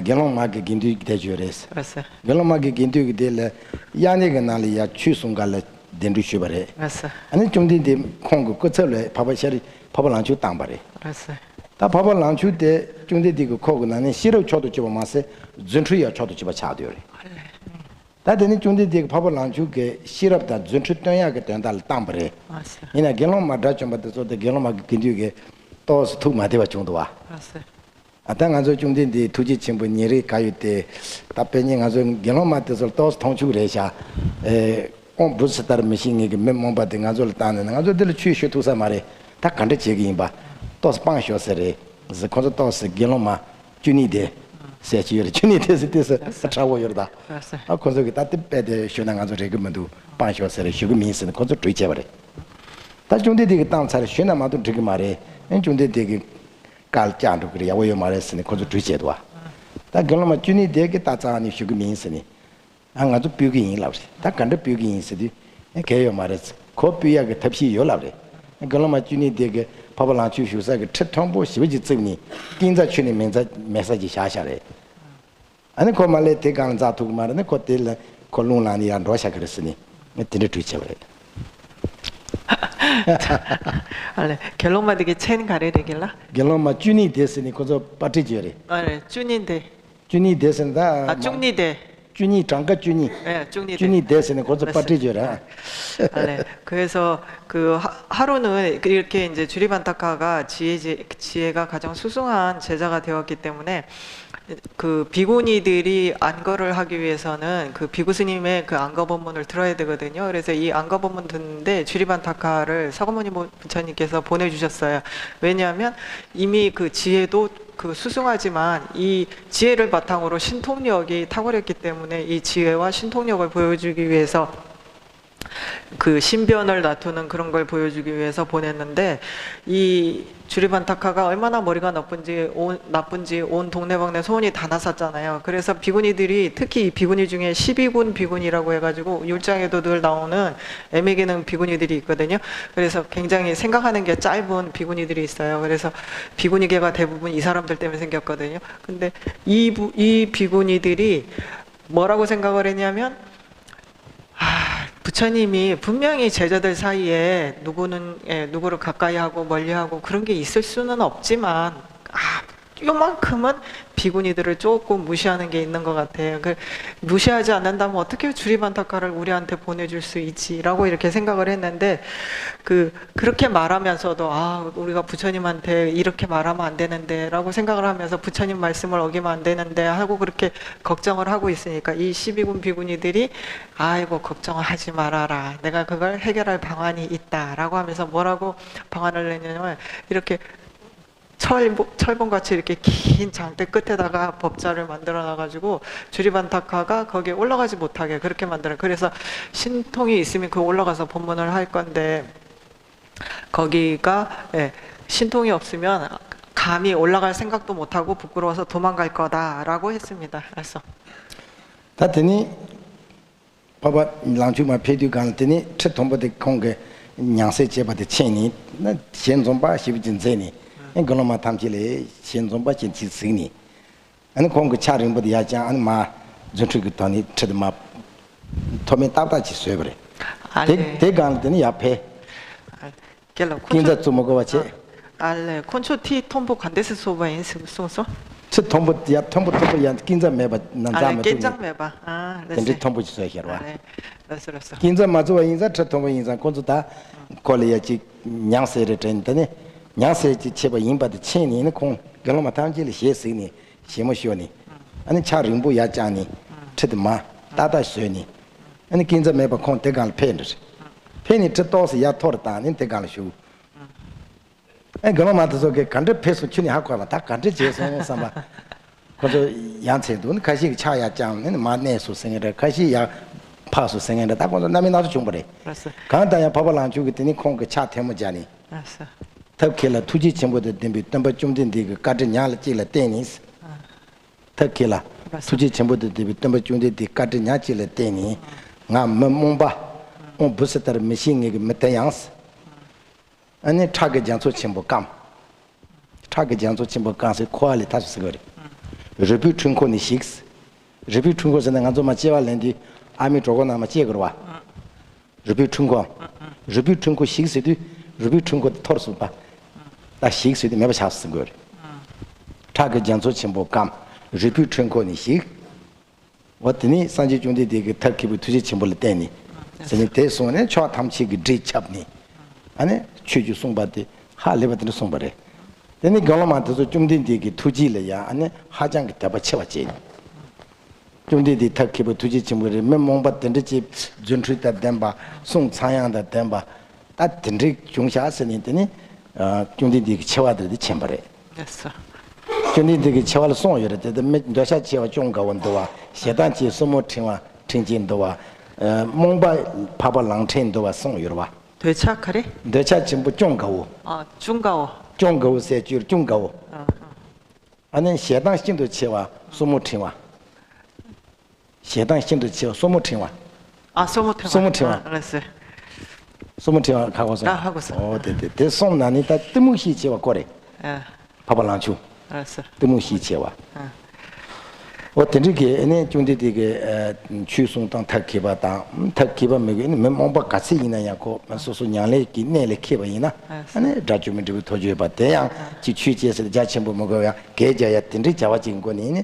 gelongmage gindu dejures 그랬어요. gelongmage gindu del 야네가 날이야 추송갈 dendu shubare 그랬어요. 아니 좀데 콩고 끝을에 바바샤리 바발랑주 땅바래 그랬어요. 다 바발랑주 때 좀데 되고 코고 나는 싫어 쳐도 집 마세 준트야 쳐도 집 차도요래 다 되니 좀데 되고 바발랑주게 싫었다 준트 떠야게 된다 땅바래 맞아요. 이나 gelong마다 좀 받아서 gelongmage gin두게 또스 투마 되바 정도와 그랬어요. 아당 아주 중된데 투지 친구 니리 가요때 답변이 아주 경험한테서 또 통주래샤 컴퓨터 머신에게 메모 받은 아주 따는 아주 들 취시 투사 말에 다 간데 제기 봐. 또 스방쇼서래. 그래서 거기서 또 경험마 주니데 세치여 주니데서 돼서 차고 열다. 그랬어요. 아 거기서 다 때배데 쇼나 아주 레그먼도 방쇼서래 쉬고 민스는 거기서追쳐 버려. 다 중데 되게 땅 차를 쉬나 마도 되게 말해. 중데 되게 갈장도 그래 야워요 말했으니 거기서 뒤제도 와. 다 그러면 주니 되게 따자니 쉬고 민스니. 안 아주 뷰기 라우시. 다 간데 뷰기 인스디. 개요 말했어. 코피야게 탑시 요라래. 그러면 주니 되게 파발랑 주슈사게 특통보 시비지 증니. 딘자 주니 면자 메시지 샤샤래. 아니 그 말에 대강 자투 말은 그때 콜론라니란 러시아 그랬으니. 메티네 뒤제 버려. 알레 결론만 되게 첸 가래 되길라. 결론마 주니 됐으니 거기서 빠뜨지래. 알레 쭈닌데. 주니 됐은다. 아 쭈니데. 주니 장가 주니. 예, 쭈니데. 주니 됐으니 거기서 빠뜨지라. 알레 그래서 그 하루는 이렇게 이제 주리반타카가 지혜가 가장 수승한 제자가 되었기 때문에 그 비구니들이 안거를 하기 위해서는 그 비구 스님의 그 안거 법문을 들어야 되거든요. 그래서 이 안거 법문 듣는데 주리반타카를 사고모니 부처님께서 보내주셨어요. 왜냐하면 이미 그 지혜도 그 수승하지만 이 지혜를 바탕으로 신통력이 탁월했기 때문에 이 지혜와 신통력을 보여주기 위해서 그 신변을 다투는 그런 걸 보여주기 위해서 보냈는데 이 주리반타카가 얼마나 머리가 나쁜지 온 동네방네 소문이 다 났었잖아요. 그래서 비구니들이 특히 이 비구니 중에 12군 비구니라고 해가지고 율장에도 늘 나오는 애매기능 비구니들이 있거든요. 그래서 굉장히 생각하는 게 짧은 비구니들이 있어요. 그래서 비구니계가 대부분 이 사람들 때문에 생겼거든요. 근데 이 비구니들이 뭐라고 생각을 했냐면 부처님이 분명히 제자들 사이에 누구를 가까이 하고 멀리 하고 그런 게 있을 수는 없지만 요만큼은 비구니들을 조금 무시하는 게 있는 것 같아요. 무시하지 않는다면 어떻게 주리반타카를 우리한테 보내줄 수 있지라고 이렇게 생각을 했는데 그렇게 말하면서도 우리가 부처님한테 이렇게 말하면 안 되는데라고 생각을 하면서 부처님 말씀을 어기면 안 되는데 하고 그렇게 걱정을 하고 있으니까 이 12군 비구니들이 아이고 걱정을 하지 말아라. 내가 그걸 해결할 방안이 있다라고 하면서 뭐라고 방안을 내냐면 이렇게 철봉같이 이렇게 긴 장대 끝에다가 법자를 만들어 놔가지고 주리반타카가 거기에 올라가지 못하게 그렇게 만들어요. 그래서 신통이 있으면 그 올라가서 법문을 할 건데 거기가 신통이 없으면 감히 올라갈 생각도 못하고 부끄러워서 도망갈 거다라고 했습니다. 그래서 다더니 봐봐 랑주마 페디 간더니 쳇통보데 공게 냥세 제바데 체니 나 현존바 시비진제니 그놈아 탐지래 현존바 진치스니 아니 공그 차림보다 야자 아니 마 전투기더니 쳇마 토메 따다지 쇠버래 대간더니 앞에 긴자 좀 먹어봤지 알레 콘초티 톰보 간데스 소바인 소소 쳇통보야 톰보야 긴자 매바 남자면 긴장 매바 근데 톰보지 쇠해라 알았어 긴자 맞아 인자 쳇통보 인자 콘주다 콜이야지 냥세를 텐더니 냥세지 제바 인바도 체니는 공 결론마 탐지를写쓰니 시모시오니 아니 차림부 야자니 쳇마 따다스니 아니 긴자 매바 콘 대갈 펜드 펜이 쳇도스 야 토르다니 대갈쇼 그런 말도 그 간접 패스 춘이 하고 하면 다 간접 제성 삼바 그래서 양체도 가시 차야 장는 만내수 생활에 가시 야 파수 생활에 다 보면 남이 나도 좀 그래 알았어. 간단히 밥을 주기 때문에 콩그 차 태무자니 알았어. 특히라 투지 전부도 덤비 덤버 좀 된데 그 같은 냐를 찔러 때니스 특히라 투지 전부도 덤비 덤버 좀 된데 같은 냐 찔러 때니 나 몸바 부스터 미싱이 그 메타양스 아니 차게 장소 침보 감 차게 장소 침보 감세 퀄리 다스 거리 리뷰 춘코니 6 리뷰 춘코서 내가 좀 맞지발랜디 아미 저거 나마 제거로 와 리뷰 춘코 리뷰 춘코 6도 리뷰 춘코 토르스 봐 다 6도 매버 샤스 거리 차게 장소 침보 감 리뷰 춘코니 6 왔더니 산지 중대 되게 터키부 투지 침보를 때니 선이 대손에 저 탐치기 드잡니 아니 취주 송바데 할레바데 송바래 근데 걸마도 좀 된디기 투지래야 아니 하장기 잡아 쳐봤지 좀 된디 터키부 투지 침보를 맨몽바던데 집 준트다 덴바 송 차양다 덴바 다 든지 중샤스니더니 좀 된디기 쳐와들이 쳔바래 됐어. 좀 된디기 쳐와를 송여래 데 몇샤 쳐와 종가 원도와 세단지 소모 팅와 팅진도와 몽바 파발랑텐도와 송여와 되차카리? 대차 전부 종가오 중가오. 종가오 세주 종가오 아니 세당 신도 치와 소모팅와 세당 신도 치와 소모팅와 소모탱. 소모탱. 알았어. 소모팅와 가고서 하고서. 네네 대 송나니 다 뜨무시 치와 거래 예. 파발랑추 알았어. 뜨무시 치와 어떤지 ene 중대 되게 추송당 타키바다 타키바 메게 멤버 같이 있나야고 소소 냥래 기내래 키바이나 아니 다큐멘터리 토주에 봤대야 지 취지에서 자친부 먹어야 계좌야 된지 자와진 거니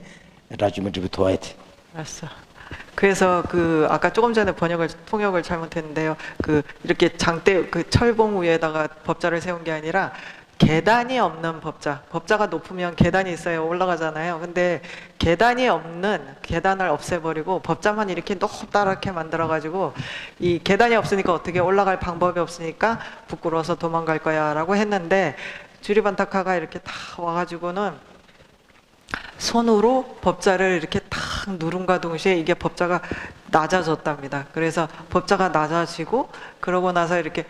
다큐멘터리 토하이트 알았어. 그래서 그 아까 조금 전에 통역을 잘못했는데요. 그 이렇게 장대 그 철봉 위에다가 법자를 세운 게 아니라 계단이 없는 법자가 높으면 계단이 있어야 올라가잖아요. 근데 계단이 없는 계단을 없애버리고 법자만 이렇게 높다랗게 만들어가지고 이 계단이 없으니까 어떻게 올라갈 방법이 없으니까 부끄러워서 도망갈 거야라고 했는데 주리반타카가 이렇게 다 와가지고는 손으로 법자를 이렇게 탁 누름과 동시에 이게 법자가 낮아졌답니다. 그래서 법자가 낮아지고 그러고 나서 이렇게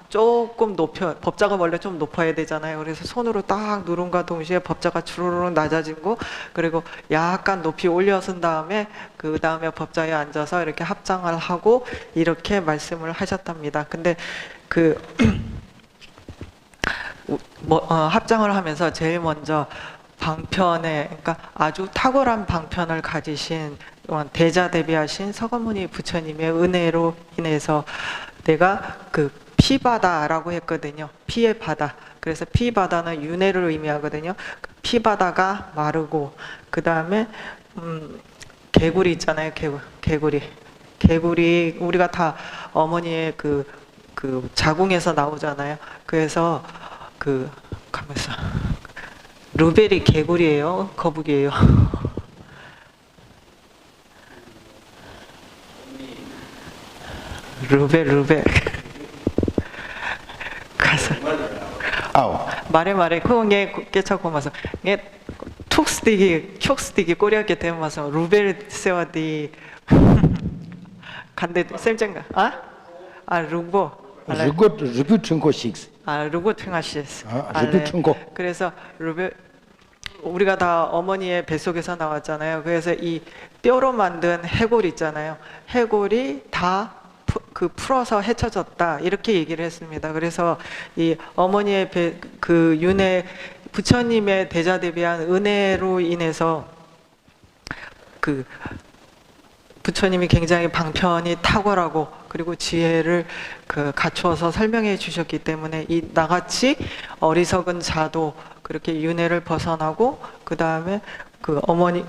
조금 법자가 원래 좀 높아야 되잖아요. 그래서 손으로 딱 누름과 동시에 법자가 주르륵 낮아지고 그리고 약간 높이 올려선 다음에 그 다음에 법자에 앉아서 이렇게 합장을 하고 이렇게 말씀을 하셨답니다. 근데 그 합장을 하면서 제일 먼저 방편에 그러니까 아주 탁월한 방편을 가지신 대자대비하신 서가모니 부처님의 은혜로 인해서 내가 그 피바다라고 했거든요. 피의 바다. 그래서 피바다는 윤회를 의미하거든요. 피바다가 마르고 그 다음에 개구리 있잖아요. 개구리 우리가 다 어머니의 그 자궁에서 나오잖아요. 그래서 가면서 루벨이 개구리예요? 거북이에요? 루벨 가서 말해 그게 깨차고 마서 게 촉스티기 꼬리하게 되면 마서 루벨 세와디 간데 쌤짱가 루보 루비 춘코 6 루고 퉁하시스 루비 춘코 그래서 루벨 우리가 다 어머니의 뱃속에서 나왔잖아요. 그래서 이 뼈로 만든 해골 있잖아요. 해골이 다 풀어서 헤쳐졌다 이렇게 얘기를 했습니다. 그래서 이 어머니의 그 윤회 부처님의 대자대비한 은혜로 인해서 그 부처님이 굉장히 방편이 탁월하고 그리고 지혜를 갖추어서 설명해 주셨기 때문에 이 나같이 어리석은 자도 그렇게 윤회를 벗어나고 그 다음에 그 어머니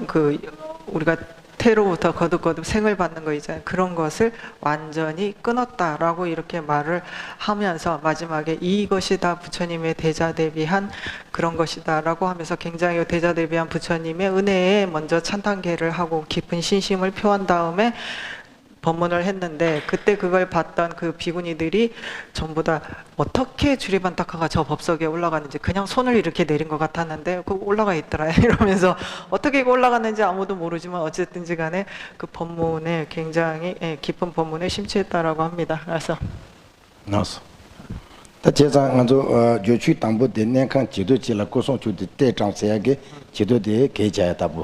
우리가 태로부터 거듭 생을 받는 거 있잖아요. 그런 것을 완전히 끊었다라고 이렇게 말을 하면서 마지막에 이것이 다 부처님의 대자대비한 그런 것이다라고 하면서 굉장히 대자대비한 부처님의 은혜에 먼저 찬탄계를 하고 깊은 신심을 표한 다음에 법문을 했는데 그때 그걸 봤던 그 비구니들이 전부 다 어떻게 주리반타카가 저 법석에 올라가는지 그냥 손을 이렇게 내린 것 같았는데 그 올라가 있더라 이러면서 어떻게 이거 올라갔는지 아무도 모르지만 어쨌든지 간에 그 법문에 굉장히 깊은 법문에 심취했다라고 합니다. 그래서 나서 다 제가 먼저 교취 당부 내년간 지도지라 고송 주대 대장세하게 지도대 계좌에다부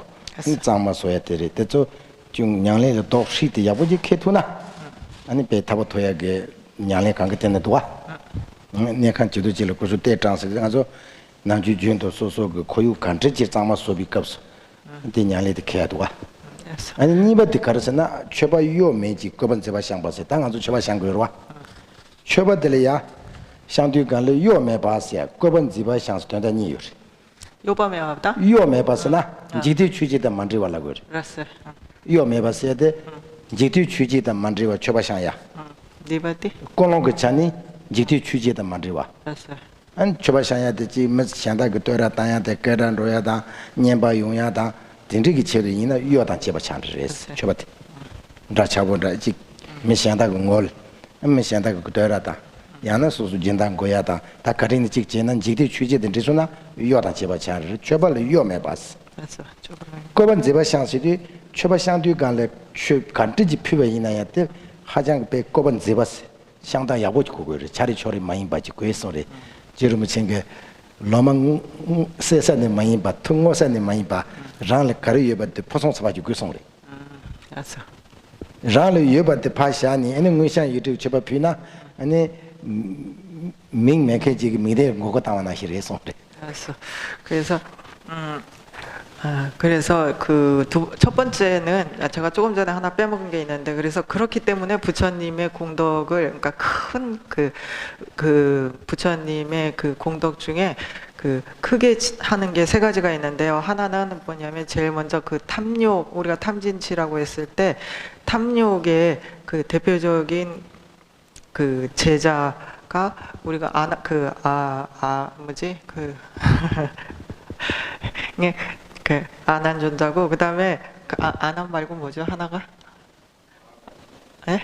장마 소야 되리 대저 중 냥래의 독시대 야부지 캐투나 아니 배타부 토야게 냥래 관계 때문에 도와 내간 지도지라 고소 대장세 가서 남주 주인도 소소 그 고유 간지지 장마 소비 값 근데 냥래의 캐도와 아니 니버디 가르스나 최바 요매지 거번 제바 상바세 당아주 최바 상거와 최바들이야相对 간래 요매 바스야 거번 집바 상스 된다 니요 요밤에 왔다? 요매 바스나 지디 취지다 만지와라고 그랬어. 요매 바스야데 지디 취지다 만지와 최바상야 니바디? 꼴롱 차니 지디 취지다 만지와 그랬어. 안 최바상야데 지 상다 그 또라 다야데 거란 로야다 년바 용야다 딘지기 체도 이나 요다 제바 찬르스 최바티 라차보다 지 미상다 그걸 미상다 그 또라다 야나 소수 진단 고야다 다 가리는 직진은 직대 취지된 데서나 요다 제바 차르 최발을 요매 봤어 그래서 조금 거번 제바 상시디 최바 상뒤 간래 최 간지지 피베 이나야데 하장 배 거번 제바스 상당 야보지 고거를 자리 처리 많이 받지 고해서래 지름을 챙게 너만 세상에 많이 봐 통고산에 많이 봐 랑을 가르여버데 포송서 가지고 고성래 그래서 랑을 여버데 파샤니 에는 의상 유튜브 제바 피나 아니 민맥해 지금 미래 뭐가 나와나 싫어서 그래서 그래서 그 첫 번째는 제가 조금 전에 하나 빼먹은 게 있는데 그래서 그렇기 때문에 부처님의 공덕을 그러니까 큰 그 부처님의 그 공덕 중에 그 크게 하는 게 세 가지가 있는데요. 하나는 뭐냐면 제일 먼저 그 탐욕 우리가 탐진치라고 했을 때 탐욕의 그 대표적인 그 제자가 우리가 뭐지 그 그 아난존자고 그다음에 그 아난 말고 뭐죠 하나가 예?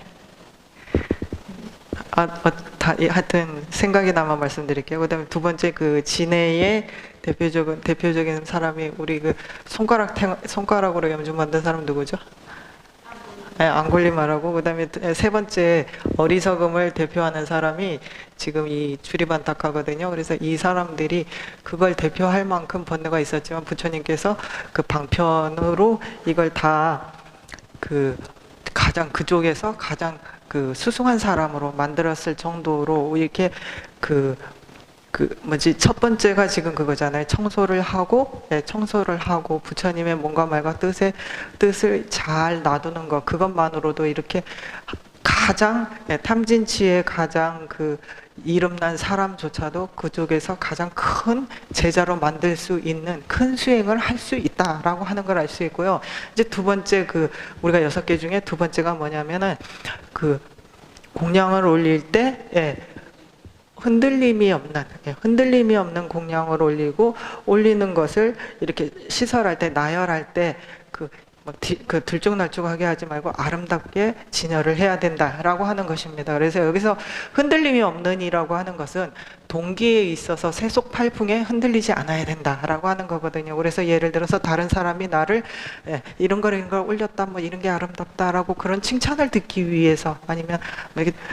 하여튼 생각이 나면 말씀드릴게요. 그다음에 두 번째 그 진해의 대표적인 사람이 우리 그 손가락으로 염주 만든 사람 누구죠? 네, 앙골리마라고 그다음에 세 번째 어리석음을 대표하는 사람이 지금 이 주리반타카거든요. 그래서 이 사람들이 그걸 대표할 만큼 번뇌가 있었지만 부처님께서 그 방편으로 이걸 다 그 가장 그쪽에서 가장 그 수승한 사람으로 만들었을 정도로 이렇게 그 뭐지 첫 번째가 지금 그거잖아요. 청소를 하고 부처님의 몸과 말과 뜻을 잘 놔두는 것 그것만으로도 이렇게 가장 탐진치의 가장 그 이름난 사람조차도 그쪽에서 가장 큰 제자로 만들 수 있는 큰 수행을 할 수 있다라고 하는 걸 알 수 있고요. 이제 두 번째 그 우리가 6개 중에 두 번째가 뭐냐면은 그 공양을 올릴 때 흔들림이 없는 공양을 올리는 것을 이렇게 시설할 때 나열할 때 그 들쭉날쭉하게 하지 말고 아름답게 진열을 해야 된다라고 하는 것입니다. 그래서 여기서 흔들림이 없는이라고 하는 것은 동기에 있어서 세속팔풍에 흔들리지 않아야 된다라고 하는 거거든요. 그래서 예를 들어서 다른 사람이 나를 이런 걸 올렸다 뭐 이런 게 아름답다라고 그런 칭찬을 듣기 위해서 아니면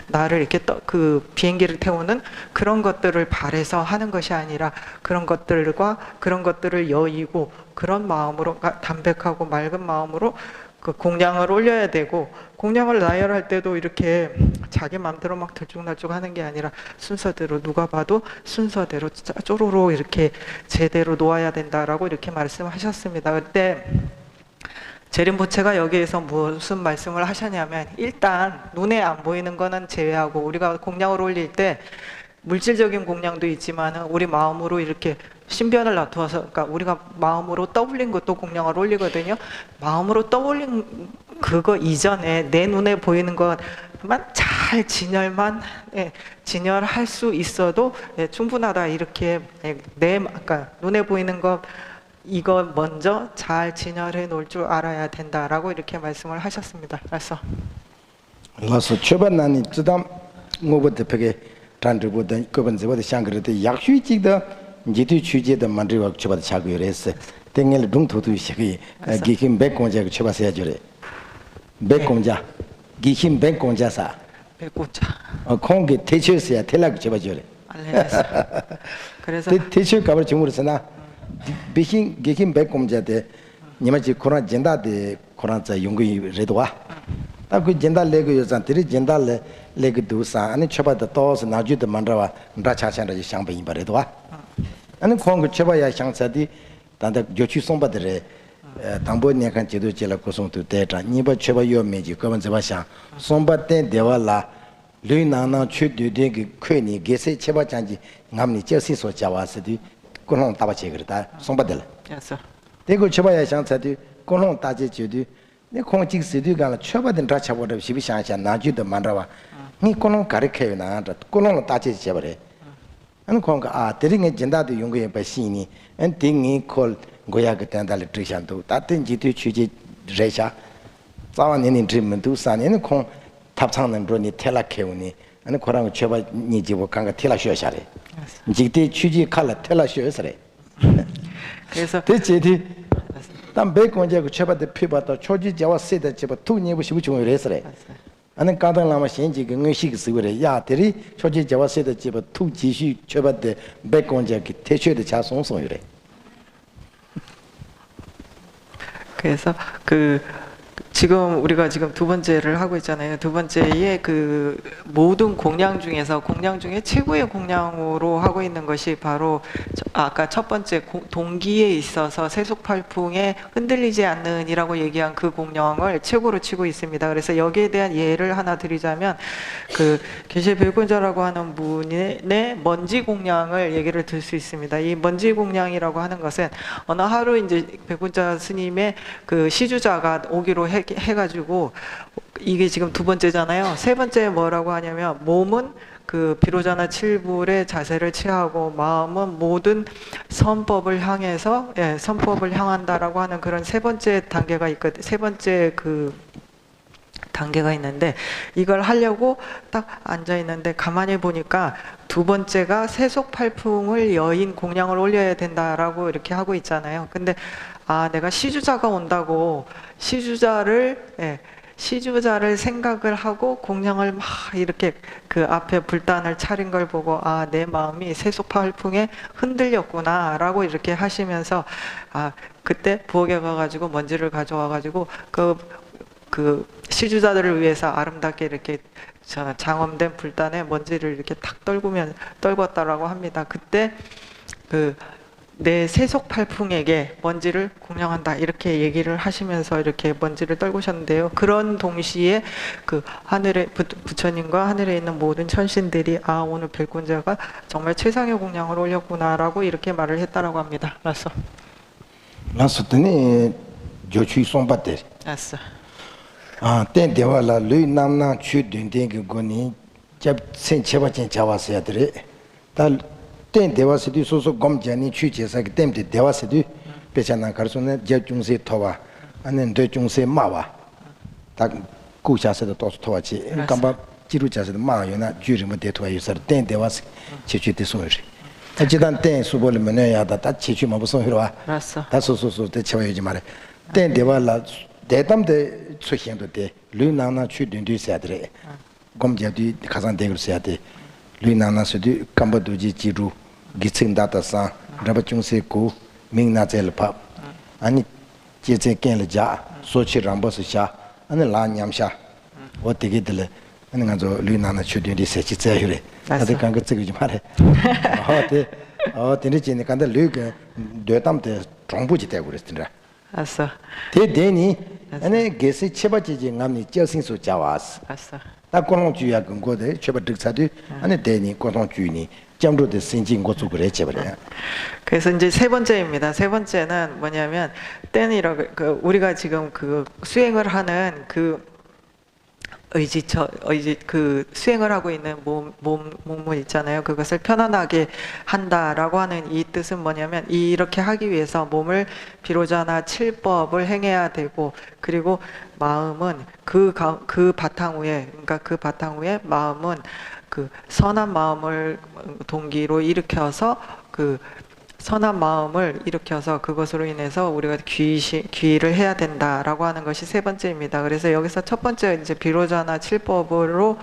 나를 이렇게 그 비행기를 태우는 그런 것들을 바래서 하는 것이 아니라 그런 것들을 여의고 그런 마음으로 담백하고 맑은 마음으로 그 공양을 올려야 되고 공양을 나열할 때도 이렇게 자기 마음대로 막 들쭉날쭉 하는 게 아니라 순서대로 누가 봐도 순서대로 쪼로로 이렇게 제대로 놓아야 된다라고 이렇게 말씀하셨습니다. 그때 재림부처가 여기에서 무슨 말씀을 하셨냐면 일단 눈에 안 보이는 거는 제외하고 우리가 공양을 올릴 때 물질적인 공양도 있지만 우리 마음으로 이렇게 신변을 놔두어서 그러니까 우리가 마음으로 떠올린 것도 공양을 올리거든요. 마음으로 떠올린 그거 이전에 내 눈에 보이는 것만 잘 진열할 수 있어도 충분하다 이렇게 그러니까 눈에 보이는 것 이거 먼저 잘 진열해 놓을 줄 알아야 된다라고 이렇게 말씀을 하셨습니다. 그래서 라서 초반난이 지담 뭐부터 벽에 단들보다 그번서부터 상그르데 약수직다 지도 취재도 만들어 쳐봐도 자고 이랬어. 땡엘 동토도 시기 기힘 백공자가 쳐봐서야 저래. 백공자 기힘 백공자사. 백고자. 공기 대처서야 텔라고 쳐봐 저래. 알레스. 그래서 대처 가버 정으로서나 비힌 기힘 백공자데 니마지 코로나 젠다데 코로나자 용기 레도와. 딱그 젠달 레고 요산들이 젠달 레고 두사 아니 쳐봐도 또서 나주도 만들어와 나차찬라지 상배인 바래도와. 아니 공부 쳐봐야 상사디 단다 조치 송바들에 당보니 간 제도 제라 고송도 대다 니바 쳐봐 요메지 그만 잡아상 송바때 대화라 르나나 취드데 그 쾌니 게세 쳐봐 잔지 남니 저시소 자와스디 고롱 따바체 그러다 송바들 yes. 대고 쳐봐야 상사디 고롱 따제 제도 내 공직 스디가 쳐봐든 다 쳐보다 시비 상상 나주도 만들어와 니 고롱 가르쳐요 나 고롱 따제 제버래 안 공가 아 데링에 젠다도 용거에 바시니 엔 띵이 콜 고야 그때한달 트리션도 따뜻한 지도 취지 레샤 자원이 트리먼도 산에는 공 탑창는 로니 텔라케우니 아니 코랑 쳐봐 니 집어 간가 텔라셔샤래 지때 취지 칼라 텔라셔서래 그래서 대체디 담배 공자고 쳐봐도 피바다 초지 자와 세다 집어 투니부 시부 좀 이래서래 아니 가당라마 신지 그 의식 쓰고래 야들이 초지 자와 세다 집어 투 지시 쳐봐도 백공자기 대체도 자송송이래 그래서 그 지금 우리가 지금 두 번째를 하고 있잖아요. 두 번째의 그 모든 공량 중에서 공량 중에 최고의 공량으로 하고 있는 것이 바로 아까 첫 번째 동기에 있어서 세속팔풍에 흔들리지 않는이라고 얘기한 그 공량을 최고로 치고 있습니다. 그래서 여기에 대한 예를 하나 드리자면 그 계시 백군자라고 하는 분의 먼지 공량을 얘기를 들 수 있습니다. 이 먼지 공량이라고 하는 것은 어느 하루 이제 백군자 스님의 그 시주자가 오기로 해가지고 이게 지금 두 번째잖아요. 세 번째 뭐라고 하냐면 몸은 그 비로자나 칠불의 자세를 취하고 마음은 모든 선법을 향해서 선법을 향한다라고 하는 그런 세 번째 단계가 있거든. 세 번째 그 단계가 있는데 이걸 하려고 딱 앉아 있는데 가만히 보니까 두 번째가 세속팔풍을 여인 공량을 올려야 된다라고 이렇게 하고 있잖아요. 근데 아 내가 시주자가 온다고 시주자를 생각을 하고 공량을 막 이렇게 그 앞에 불단을 차린 걸 보고 아 내 마음이 세속팔풍에 흔들렸구나 라고 이렇게 하시면서 아 그때 부엌에 가가지고 먼지를 가져와 가지고 그 시주자들을 위해서 아름답게 이렇게 장엄된 불단에 먼지를 이렇게 탁 떨궜다라고 합니다. 그때 그 내 세속팔풍에게 먼지를 공양한다 이렇게 얘기를 하시면서 이렇게 먼지를 떨구셨는데요. 그런 동시에 그 하늘에 부처님과 하늘에 있는 모든 천신들이 아 오늘 백군자가 정말 최상의 공양을 올렸구나라고 이렇게 말을 했다라고 합니다. 라서더니 조취 송바데 알았어. 아 땡대와라 르남나 취된데 그거니 잡 생체바진 자와서야 되래 다 땡 대화스디 소소 검자니 취제사기 땜데 대화스디 배찬나 가르소네 제중세 토와 아는 대중세 마와 딱 구샤서도 또 토와지 감바 지루자서도 마요나 주르면 대토와 유서 땡 대화스 취취데 소리 어찌단 땡 수볼면 야다 다 취취만 무슨 히로와 알았어. 다 소소소 대처해야지 말해 땡 대화라 대담대 수행도 돼 르나나 취된데 세야들에 검자디 가산 대글 세야돼 르나나스디 감바도지 지루 기층다다사 라바중세고 민나젤파 아니 제제켄르자 소치람버스샤 아니 라냠샤 어떻게들 아니 가서 르나나 추디디 세치제유레 아들 간거 저기 좀 말해 하데 데니지니 간다 르게 되담데 정부지 되고 그랬더라 알았어. 대대니 아니 게세 쳐바지지 남니 쩌싱소 자와스 알았어. 다 고롱주야 근거데 쳐바득사디 아니 대니 고롱주니 점도의 신진 고수 그래 제버려. 그래서 이제 세 번째입니다. 세 번째는 뭐냐면 때는이라고 우리가 지금 그 수행을 하는 그 의지 그 수행을 하고 있는 몸을 있잖아요. 그것을 편안하게 한다라고 하는 이 뜻은 뭐냐면 이렇게 하기 위해서 몸을 비로자나 7법을 행해야 되고 그리고 마음은 그 바탕 위에 그러니까 그 바탕 위에 마음은 그 선한 마음을 동기로 일으켜서 그 선한 마음을 일으켜서 그것으로 인해서 우리가 귀의를 해야 된다라고 하는 것이 세 번째입니다. 그래서 여기서 첫 번째 이제 비로자나 7법으로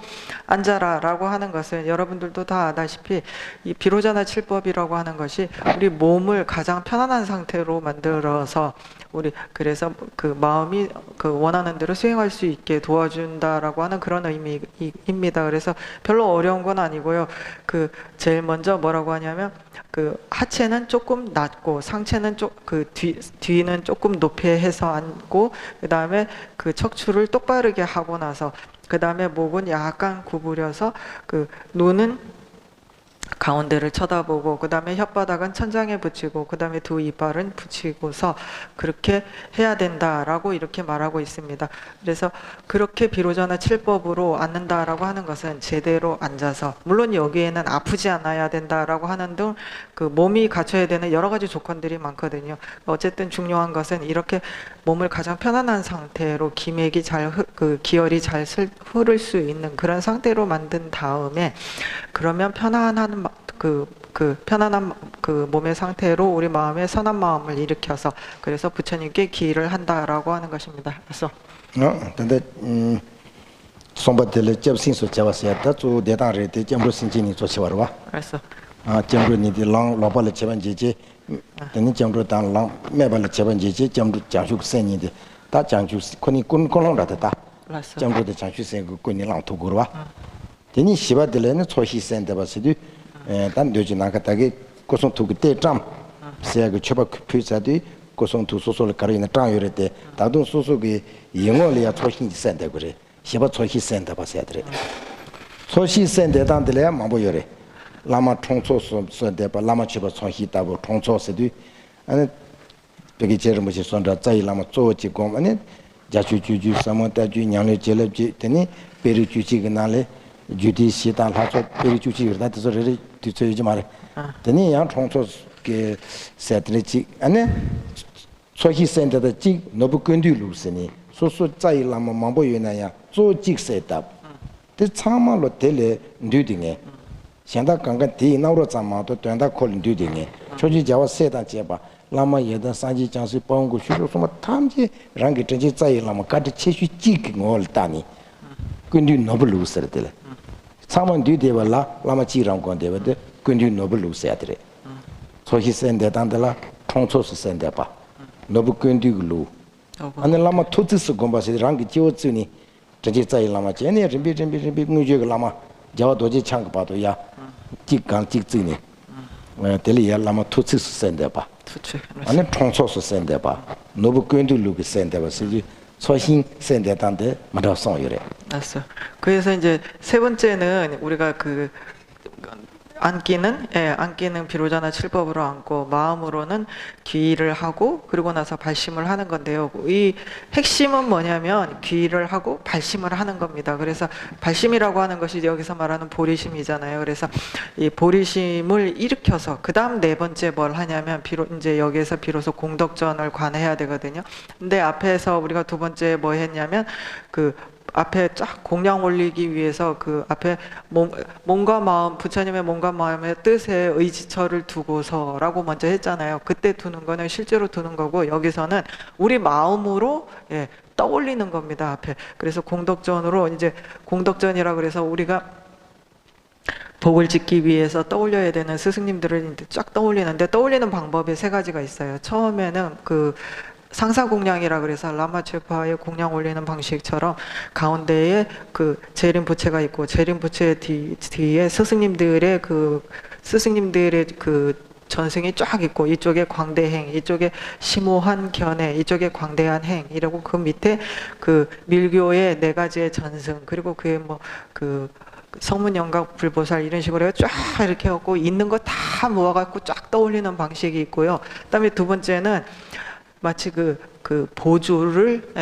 앉아라라고 하는 것은 여러분들도 다 아다시피 이 비로자나 7법이라고 하는 것이 우리 몸을 가장 편안한 상태로 만들어서 우리 그래서 그 마음이 그 원하는 대로 수행할 수 있게 도와준다라고 하는 그런 의미입니다. 그래서 별로 어려운 건 아니고요. 그 제일 먼저 뭐라고 하냐면 그 하체는 조금 낮고 상체는 뒤는 조금 높이 해서 앉고 그 다음에 그 척추를 똑바르게 하고 나서 그 다음에 목은 약간 구부려서 그 눈은 가운데를 쳐다보고 그 다음에 혓바닥은 천장에 붙이고 그 다음에 두 이빨은 붙이고서 그렇게 해야 된다라고 이렇게 말하고 있습니다. 그래서 그렇게 비로자나 7법으로 앉는다라고 하는 것은 제대로 앉아서 물론 여기에는 아프지 않아야 된다라고 하는 등 그 몸이 갖춰야 되는 여러 가지 조건들이 많거든요. 어쨌든 중요한 것은 이렇게 몸을 가장 편안한 상태로 기맥이 기혈이 잘 흐를 수 있는 그런 상태로 만든 다음에 그러면 편안한 편안한 그 몸의 상태로 우리 마음의 선한 마음을 일으켜서 그래서 부처님께 기일을 한다라고 하는 것입니다. 그래서 근데 송바들 접신소 잡았어야 또 대단히 대점으로 신진이 좋지와라. 그래서 점으로니들 랑 로발을 잡은지지 되는 점으로 단랑 매발을 잡은지지 점으로 장축 생인데 다 장축 코니 꾼라다 점으로도 장축 생 꾼이 랑 도고와 되니 시바들에는 초시 센데 봤어도 단 되지 나가다게 고송 두고 때점 세가 쳐봐 표사도 고송 두 소소를 가리는 장요래 때 다도 소소게 영어리야 초시 센데 그래 시바 초시 센데 봤어야 돼 초시 센데 단들에 마보여래 라마 총초소 선대바 라마 치바 총히다고 총초세도 아니 되게 제일 뭐지 손자 자이 라마 쪼지고 아니 자주주주 사모다주 냥레 제lep지 되니 베르주지가 나래 주디시다 하서 베르주지가 다서를 뒤쳐지 말해 되니 양 총초게 세트리지 아니 소히 센터다 지 너부 근뒤루스니 소소 자이 라마 망보여나야 쪼직세다 그 참말로 텔레 뉴딩에 현다 강가 디 나우로 잠마도 된다 콜린 뒤딩에 조지 자와 세단 제바 라마 예다 산지 장수 봉고 쉬로 좀 탐지 랑게 전지 자이 라마 가드 체슈 찌기 올다니 근디 노블루스르들 사만 뒤데발라 라마 지랑 건데베데 근디 노블루스야들에 소히 센데 단달라 통초스 센데바 노부 근디글루 아니 라마 토트스 곰바세 랑게 지오츠니 전지 자이 라마 제네 림비 무지가 라마 자와 도지 창고 봐도 야 직강 직진이 텔리야 라마 투츠 센데바 아니 통소스 센데바 노부 근도 루기 센데바 시지 소신 센데단데 마다송이래 알았어. 그래서 이제 세 번째는 우리가 그 앉기는 비로자나 7법으로 앉고 마음으로는 귀의를 하고 그리고 나서 발심을 하는 건데요. 이 핵심은 뭐냐면 귀의를 하고 발심을 하는 겁니다. 그래서 발심이라고 하는 것이 여기서 말하는 보리심이잖아요. 그래서 이 보리심을 일으켜서 그 다음 네 번째 뭘 하냐면 이제 여기에서 비로소 공덕전을 관해야 되거든요. 근데 앞에서 우리가 두 번째 뭐 했냐면 그 앞에 쫙 공양 올리기 위해서 그 앞에 몸과 마음 부처님의 몸과 마음의 뜻에 의지처를 두고서라고 먼저 했잖아요. 그때 두는 거는 실제로 두는 거고 여기서는 우리 마음으로 떠올리는 겁니다. 앞에. 그래서 공덕전으로 이제 공덕전이라 그래서 우리가 복을 짓기 위해서 떠올려야 되는 스승님들을 쫙 떠올리는데 떠올리는 방법이 세 가지가 있어요. 처음에는 그 상사공양이라 그래서 라마체파의 공양 올리는 방식처럼 가운데에 그 재림 부채가 있고 재림 부채 뒤에 스승님들의 그 전승이 쫙 있고 이쪽에 광대행, 이쪽에 심오한 견해, 이쪽에 광대한 행 이라고 그 밑에 그 밀교의 네 가지의 전승 그리고 그게 뭐 그 성문영각 불보살 이런 식으로 쫙 이렇게 하고 있는 거 다 모아갖고 쫙 떠올리는 방식이 있고요. 그다음에 두 번째는 마치 그 보주를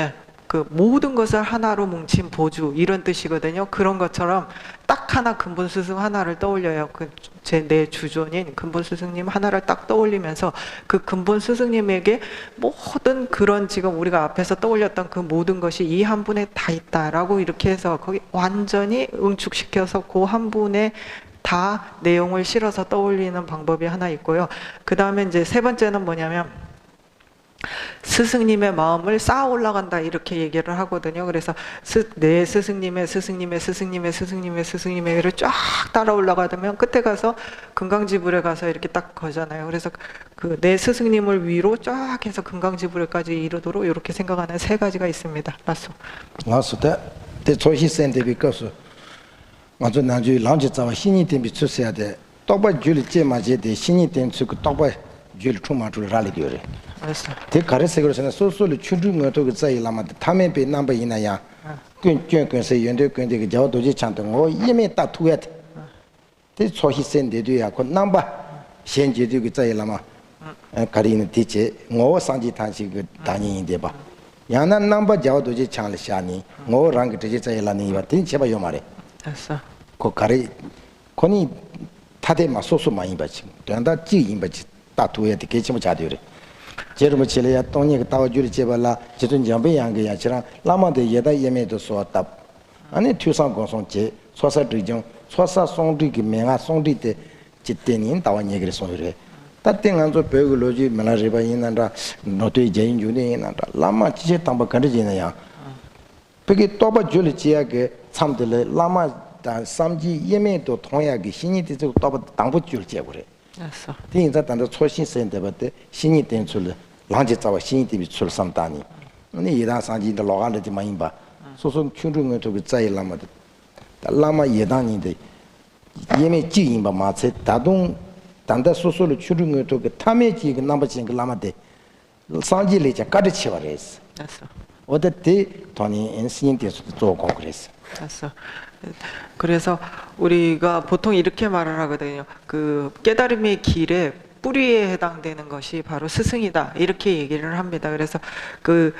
그 모든 것을 하나로 뭉친 보주 이런 뜻이거든요. 그런 것처럼 딱 하나 근본 스승 하나를 떠올려요. 내 주존인 근본 스승님 하나를 딱 떠올리면서 그 근본 스승님에게 모든 그런 지금 우리가 앞에서 떠올렸던 그 모든 것이 이 한 분에 다 있다라고 이렇게 해서 거기 완전히 응축시켜서 그 한 분에 다 내용을 실어서 떠올리는 방법이 하나 있고요. 그 다음에 이제 세 번째는 뭐냐면 스승님의 마음을 쌓아 올라간다 이렇게 얘기를 하거든요. 그래서 내 스승님의 스승님의 스승님의 스승님의 스승님의를 쫙 따라 올라가면 끝에 가서 금강지불에 가서 이렇게 딱 거잖아요. 그래서 그 내 스승님을 위로 쫙 해서 금강지불에까지 이르도록 이렇게 생각하는 세 가지가 있습니다. 라소. 라소 때 초시센데 비커서 먼저 나주 랑지자와 신이 됨비 출세야 돼. 똑바 줄이 제마제데 신이 됨 출고 똑바 줄 총마줄 라리디오래. 대 가르세거서는 소소를 추중어도 그 사이 라마데 타메베 남바 이나야 꾼꾼꾼세 연대 꾼데 그 저도지 찬동 어 이메 딱 투야 대 초시센데도야 그 남바 현재도 그 사이 라마 가리는 티체 뭐 상지 탄시 그 다니인데 봐 야나 남바 저도지 찬르샤니 뭐 랑게 되지 사이 라니 봐 된 제바 요 말에 됐어 그 가리 코니 타데마 소소 많이 받지 된다 지인 받지 딱 투야 돼 개치면 자되래 제르모 칠레야 동네 따와 줄이 제발라 제든 잠배 양게야 지라 라마데 예다 예메도 소았다 아니 튜상 공송제 소사 드정 소사 송디기 맹아 송디데 지때닌 따와 얘기를 소리래 따땡한조 배글로지 말아리바 인난다 노트 제인 주네 인난다 라마 지제 담바 간지네야 그게 또바 줄이 지야게 참들레 라마 다 삼지 예메도 통야기 신이 되고 또바 당부 줄 제고래 됐어. 인자 단도 초신 센데버데 신이 된 줄 랑제자와 신이 되비 줄 삼다니 아니 예단 상지도 로가르지 많이 봐 소소 춘중을 저기 자일라마데 라마 예단인데 예메 지인 바 마체 다동 단다 소소를 춘중을 저기 탐에지 그 남바진 그 라마데 상지레자 까르치 버레스 됐어. 어때 돈이 엔신이 돼서 또 공그레스 됐어. 그래서 우리가 보통 이렇게 말을 하거든요. 그 깨달음의 길에 뿌리에 해당되는 것이 바로 스승이다. 이렇게 얘기를 합니다. 그래서 그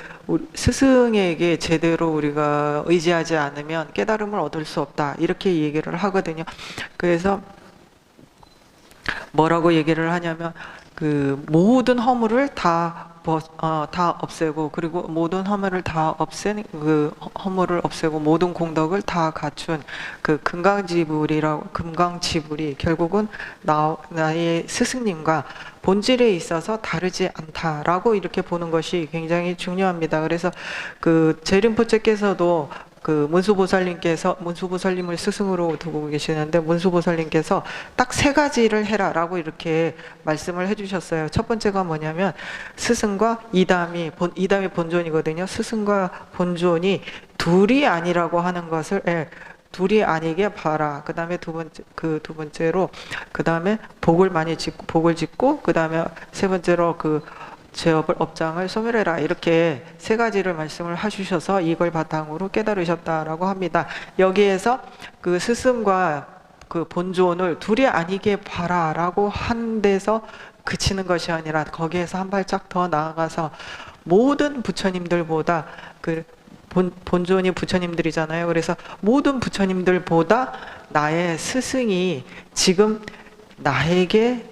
스승에게 제대로 우리가 의지하지 않으면 깨달음을 얻을 수 없다. 이렇게 얘기를 하거든요. 그래서 뭐라고 얘기를 하냐면 그 모든 허물을 다 없애고 그리고 모든 허물을 다 없앤 그 허물을 없애고 모든 공덕을 다 갖춘 그 금강지불이 결국은 나의 스승님과 본질에 있어서 다르지 않다라고 이렇게 보는 것이 굉장히 중요합니다. 그래서 그 제림포체께서도 그 문수보살님을 스승으로 두고 계시는데 문수보살님께서 딱 세 가지를 해라라고 이렇게 말씀을 해주셨어요. 첫 번째가 뭐냐면 스승과 이담이 본존이거든요. 스승과 본존이 둘이 아니라고 하는 것을 둘이 아니게 봐라. 그다음에 두 번째로 그다음에 복을 짓고 그다음에 세 번째로 제업을 업장을 소멸해라 이렇게 세 가지를 말씀을 해주셔서 이걸 바탕으로 깨달으셨다라고 합니다. 여기에서 그 스승과 그 본존을 둘이 아니게 봐라라고 한 데서 그치는 것이 아니라 거기에서 한 발짝 더 나아가서 모든 부처님들보다 그 본존이 부처님들이잖아요. 그래서 모든 부처님들보다 나의 스승이 지금 나에게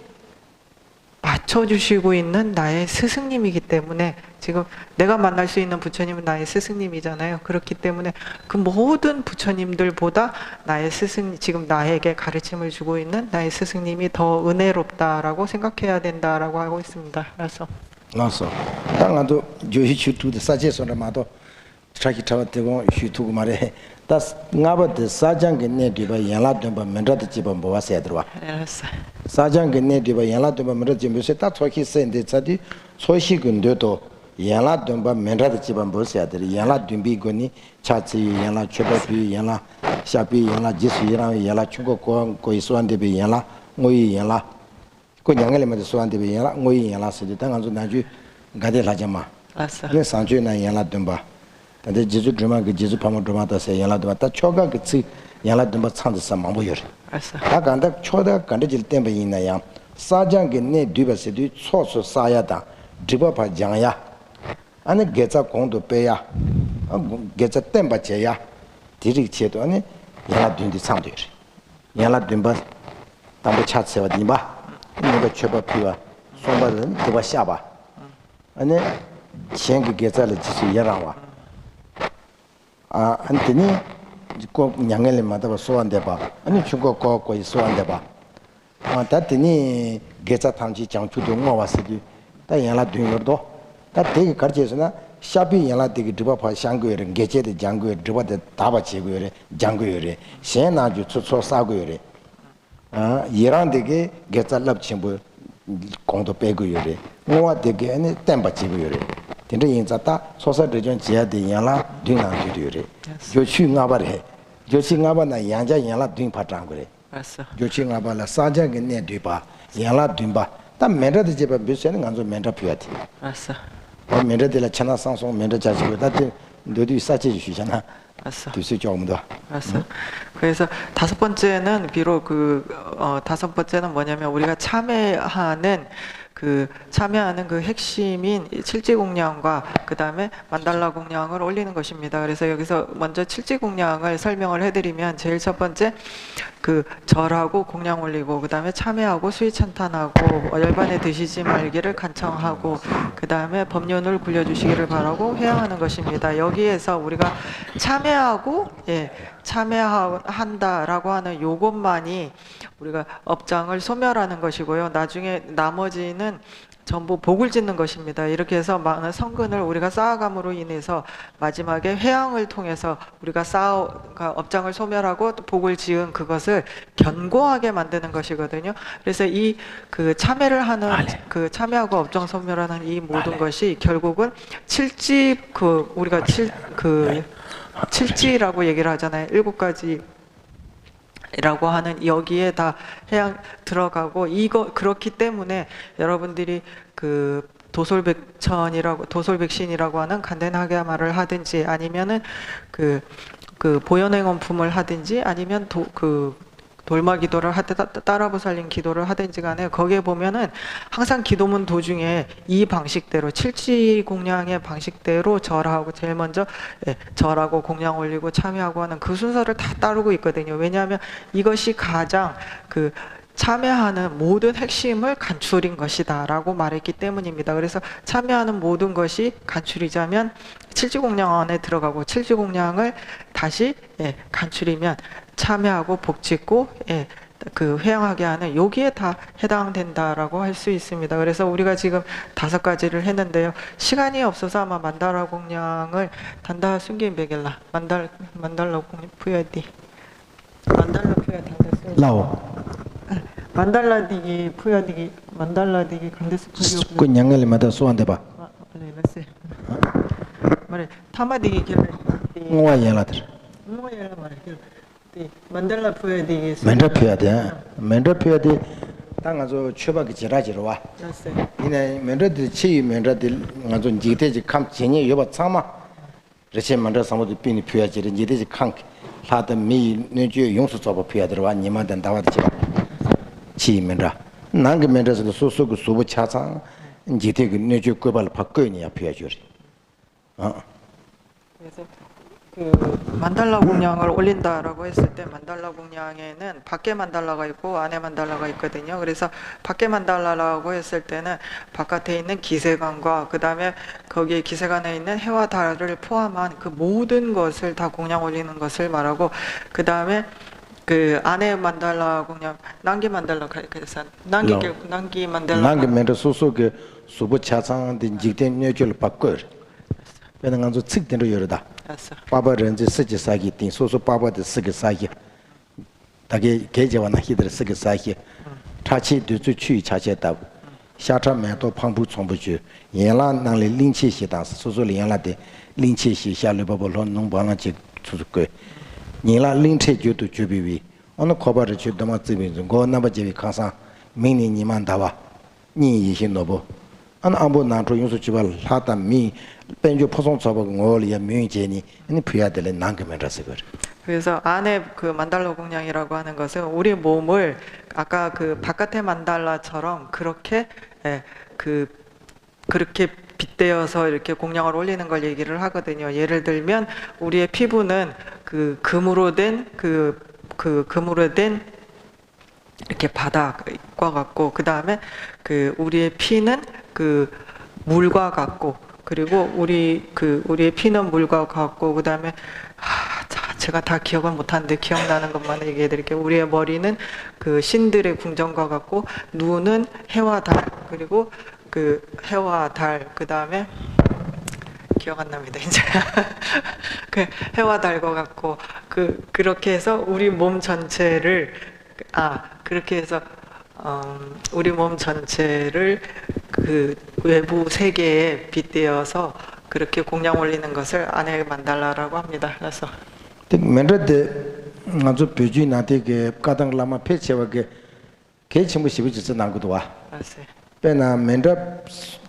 맞춰주시고 있는 나의 스승님이기 때문에 지금 내가 만날 수 있는 부처님은 나의 스승님이잖아요. 그렇기 때문에 그 모든 부처님들보다 나의 지금 나에게 가르침을 주고 있는 나의 스승님이 더 은혜롭다라고 생각해야 된다라고 하고 있습니다. 그래서 당한도 조시추투도 사제선마도 자기 타워되고 슈투고 말해 다 나버드 사장게 내디바 연락된바 menrad 집어 모아서 들어와 사장게 내디바 연락된바 menrad 집어서 다 초기 센데 자디 소식은데도 연락된바 menrad 집어 모아서 들어 연락된비고니 차지 연락 쳐버비 연락 샤비 연락 지수이랑 연락 중고 고이소한데비 연락 모이 연락 그 양엘에만 소한데비 연락 모이 연락서 당한도 나주 가데 라자마 네 산주나 연락된바 근데 제주 드라마 그 제주 파마 드라마다 세 연락도 왔다 초가 그치 연락도 뭐 찬드사 망보여 다 간다 초다 간다질 때문에 있나야 사장게 내 뒤버세도 소소 사야다 드버파 장야 아니 개자 공도 빼야 게자 땜바 제야 디리 제도 아니 야라 둔디 상들 야라 둔바 담보 차세와 디바 내가 쳐봐 피와 손바는 디바 샤바 아니钱그 게자를 지시 야라와 아 안더니 꼭 냥엘에 맞아 소한데 봐 아니 중국 거기 소한데 봐 아 다더니 게자 탐지 장추도 뭐 왔으디 다 야라 둔거도 다 되게 가르쳐서나 샤비 야라 되게 드바 파 상고여는 게제의 장고여 드바데 다바 제고여래 장고여래 세나주 초초 사고여래 아 이란 되게 게자랍 친구 공도 빼고여래 뭐와 되게 아니 땜바 제고여래 근데 인자다 소사르전 지야데 야라 둔나주여래 요치 나바래 요치 나바나 양자 야라 둔 파장 그래 알았어. 요치 나바라 사자게 내 뒤바 야라 둔바 다 멘라데 제바 비세는 간조 멘라 피야티 알았어. 멘라데라 차나 상송 멘라 자지고 다들 너도 사지 주시잖아 알았어. 뒤수 좀도 알았어. 그래서 다섯 번째는 비록 다섯 번째는 뭐냐면 우리가 참여하는 그 핵심인 칠지 공량과 그 다음에 만달라 공량을 올리는 것입니다. 그래서 여기서 먼저 칠지 공량을 설명을 해드리면 제일 첫 번째 그 절하고 공량 올리고 그 다음에 참여하고 수위 찬탄하고 열반에 드시지 말기를 간청하고 그 다음에 법륜을 굴려주시기를 바라고 회양하는 것입니다. 여기에서 우리가 참여하고 참여한다라고 하는 요것만이 우리가 업장을 소멸하는 것이고요. 나중에 나머지는 전부 복을 짓는 것입니다. 이렇게 해서 많은 성근을 우리가 쌓아감으로 인해서 마지막에 회양을 통해서 우리가 업장을 소멸하고 또 복을 지은 그것을 견고하게 만드는 것이거든요. 그래서 이 그 참여를 하는 그 참여하고 업장 소멸하는 이 모든 것이 결국은 칠지 우리가 칠지라고 얘기를 하잖아요. 7가지 라고 하는 여기에 다 해양 들어가고 그렇기 때문에 여러분들이 그 도솔백신이라고 하는 간단하게 말을 하든지 아니면은 그 보현행원품을 하든지 아니면 돌마 기도를 따라부 살린 기도를 하든지 간에 거기에 보면은 항상 기도문 도중에 이 방식대로 칠지 공량의 방식대로 절하고 제일 먼저 절하고 공량 올리고 참여하고 하는 그 순서를 다 따르고 있거든요. 왜냐하면 이것이 가장 참여하는 모든 핵심을 간추린 것이다 라고 말했기 때문입니다. 그래서 참여하는 모든 것이 간추리자면 칠지공량 안에 들어가고 칠지공량을 다시 간추리면 참여하고 복짓고 회양하게 하는 여기에 다 해당된다라고 할 수 있습니다. 그래서 우리가 지금 5가지를 했는데요. 시간이 없어서 아마 만달라 공량을 단다 숨긴 베겔라 만달라 공량 푸야디 만달라 푸야 단다 숨긴 라오 만달라디기 푸야디기 만달라디기 간데스 푸요 그 냥엘에 맞아 소한데 봐 레레세 말에 타마디기 겔레 뭐와 야라들 뭐야 말에 만달라 푸야디기 멘라 피야데 멘라 피야데 당아서 추바기 지라지로 와 이네 멘라들 치 멘라들 아주 지대지 감 제니 여바 참마 레체 멘라 사모도 빈이 피야지를 지대지 칸 하다 미 내주 용수 잡아 피야들 와 니만단 다와지 치면라 난게 멘라서 소소고 소부 차상 지대그 내주 거발 바꿔니야 피야주리 그래서 만달라 공량을 올린다라고 했을 때 만달라 공량에는 밖에 만달라가 있고 안에 만달라가 있거든요. 그래서 밖에 만달라라고 했을 때는 바깥에 있는 기세관과 그 다음에 거기에 기세관에 있는 해와 달을 포함한 그 모든 것을 다 공량 올리는 것을 말하고 그 다음에 그 안에 만달라 공량 난기 만달라 그래서 난기 만달라 난게 멘라 소소게 소부 차상데 지대 내주를 바꿔 배는 간서 측대로 열다 바바 렌즈 쓰지 사기 띵 소소 바바데 쓰게 사기 다게 계제와나 히들 쓰게 사기 차치 뒤주 취 차제다 샤차 매도 방부 총부주 예라 나리 링치시다 소소 리야라데 링치시 샤르바볼로 농방한지 주주거 니라 링체주도 주비비 어느 코바르 주도마 즈빈 고 나바제비 카사 미니 니만 다와 니 이신 노보 안 아무 나토 용수 지발 하다 미 벤조 포송 잡아 올이야 명제니 아니 부야들 난금이라서 그래. 그래서 안에 그 만달라 공량이라고 하는 것은 우리 몸을 아까 그 바깥의 만달라처럼 그렇게 그렇게 빗대어서 이렇게 공양을 올리는 걸 얘기를 하거든요. 예를 들면 우리의 피부는 그 금으로 된 금으로 된 이렇게 바닥과 같고, 그 다음에 그 우리의 피는 그 물과 같고, 그리고 우리의 피는 물과 같고, 그 다음에 제가 다 기억을 못하는데 기억나는 것만 얘기해 드릴게요. 우리의 머리는 그 신들의 궁전과 같고, 눈은 해와 달, 그리고 그 해와 달, 그 다음에 기억 안 납니다 이제. 그 해와 달과 같고, 그렇게 해서 우리 몸 전체를 그렇게 해서 우리 몸 전체를 그 외부 세계에 빗대어서 그렇게 공양 올리는 것을 안에 만달라라고 합니다. 그래서 맨들데 아주 표준 나한테 가당 라마 패치와게 개침부 시비지 나고도 와. 맞아요. 빼나 맨들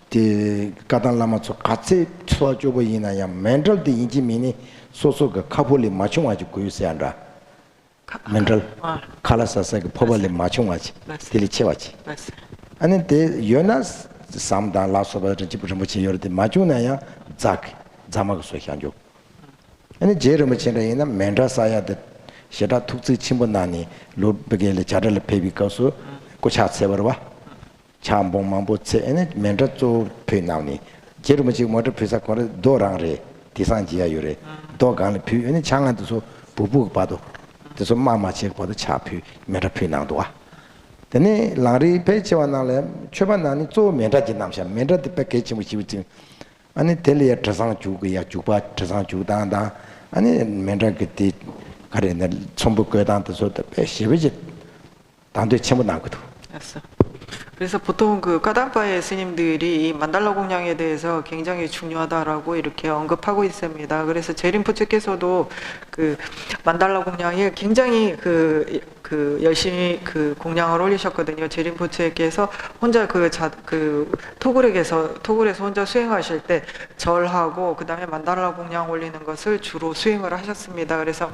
디 가당 라마 저 같이 추어주고 이나야 맨들 디 인지미니 소소가 카볼리 맞춤하지 고유세한다. 맨들 칼라사사 그 포벌리 맞춤하지. 딜리체와지. 맞아요. 아니 데 요나스 삼다 라소바르 지부르 뭐지 요르데 맞추나야 자막 소향조. 아니 제르면 전에나 멘라사야데 시다 툭지 침번나니 로베게레 자르르 페비가서 고차세버와 참봉망보체 아니 멘라조 페나니 제르면 지금 뭐를 페사코르 도랑레 디산지야 요레 도간을 피 아니 장한도서 부부 봐도 그래서 마마체 봐도 차피 멘라 페나도와 근데 라리 페치와나래 최반나니 조 멘라지 남샤 멘라데 패키지 무시비지 아니 텔리아 트상 주고야 주바 트상 주단다 아니 멘라 그때 가래나 전부 거단도서 배시비지 단도 전부 나거든. 그래서 보통 그 까담파의 스님들이 이 만달라 공양에 대해서 굉장히 중요하다라고 이렇게 언급하고 있습니다. 그래서 제림포츠께서도 그 만달라 공양에 굉장히 열심히 그 공양을 올리셨거든요. 제림포츠께서 혼자 토굴에서 혼자 수행하실 때 절하고 그 다음에 만달라 공양 올리는 것을 주로 수행을 하셨습니다. 그래서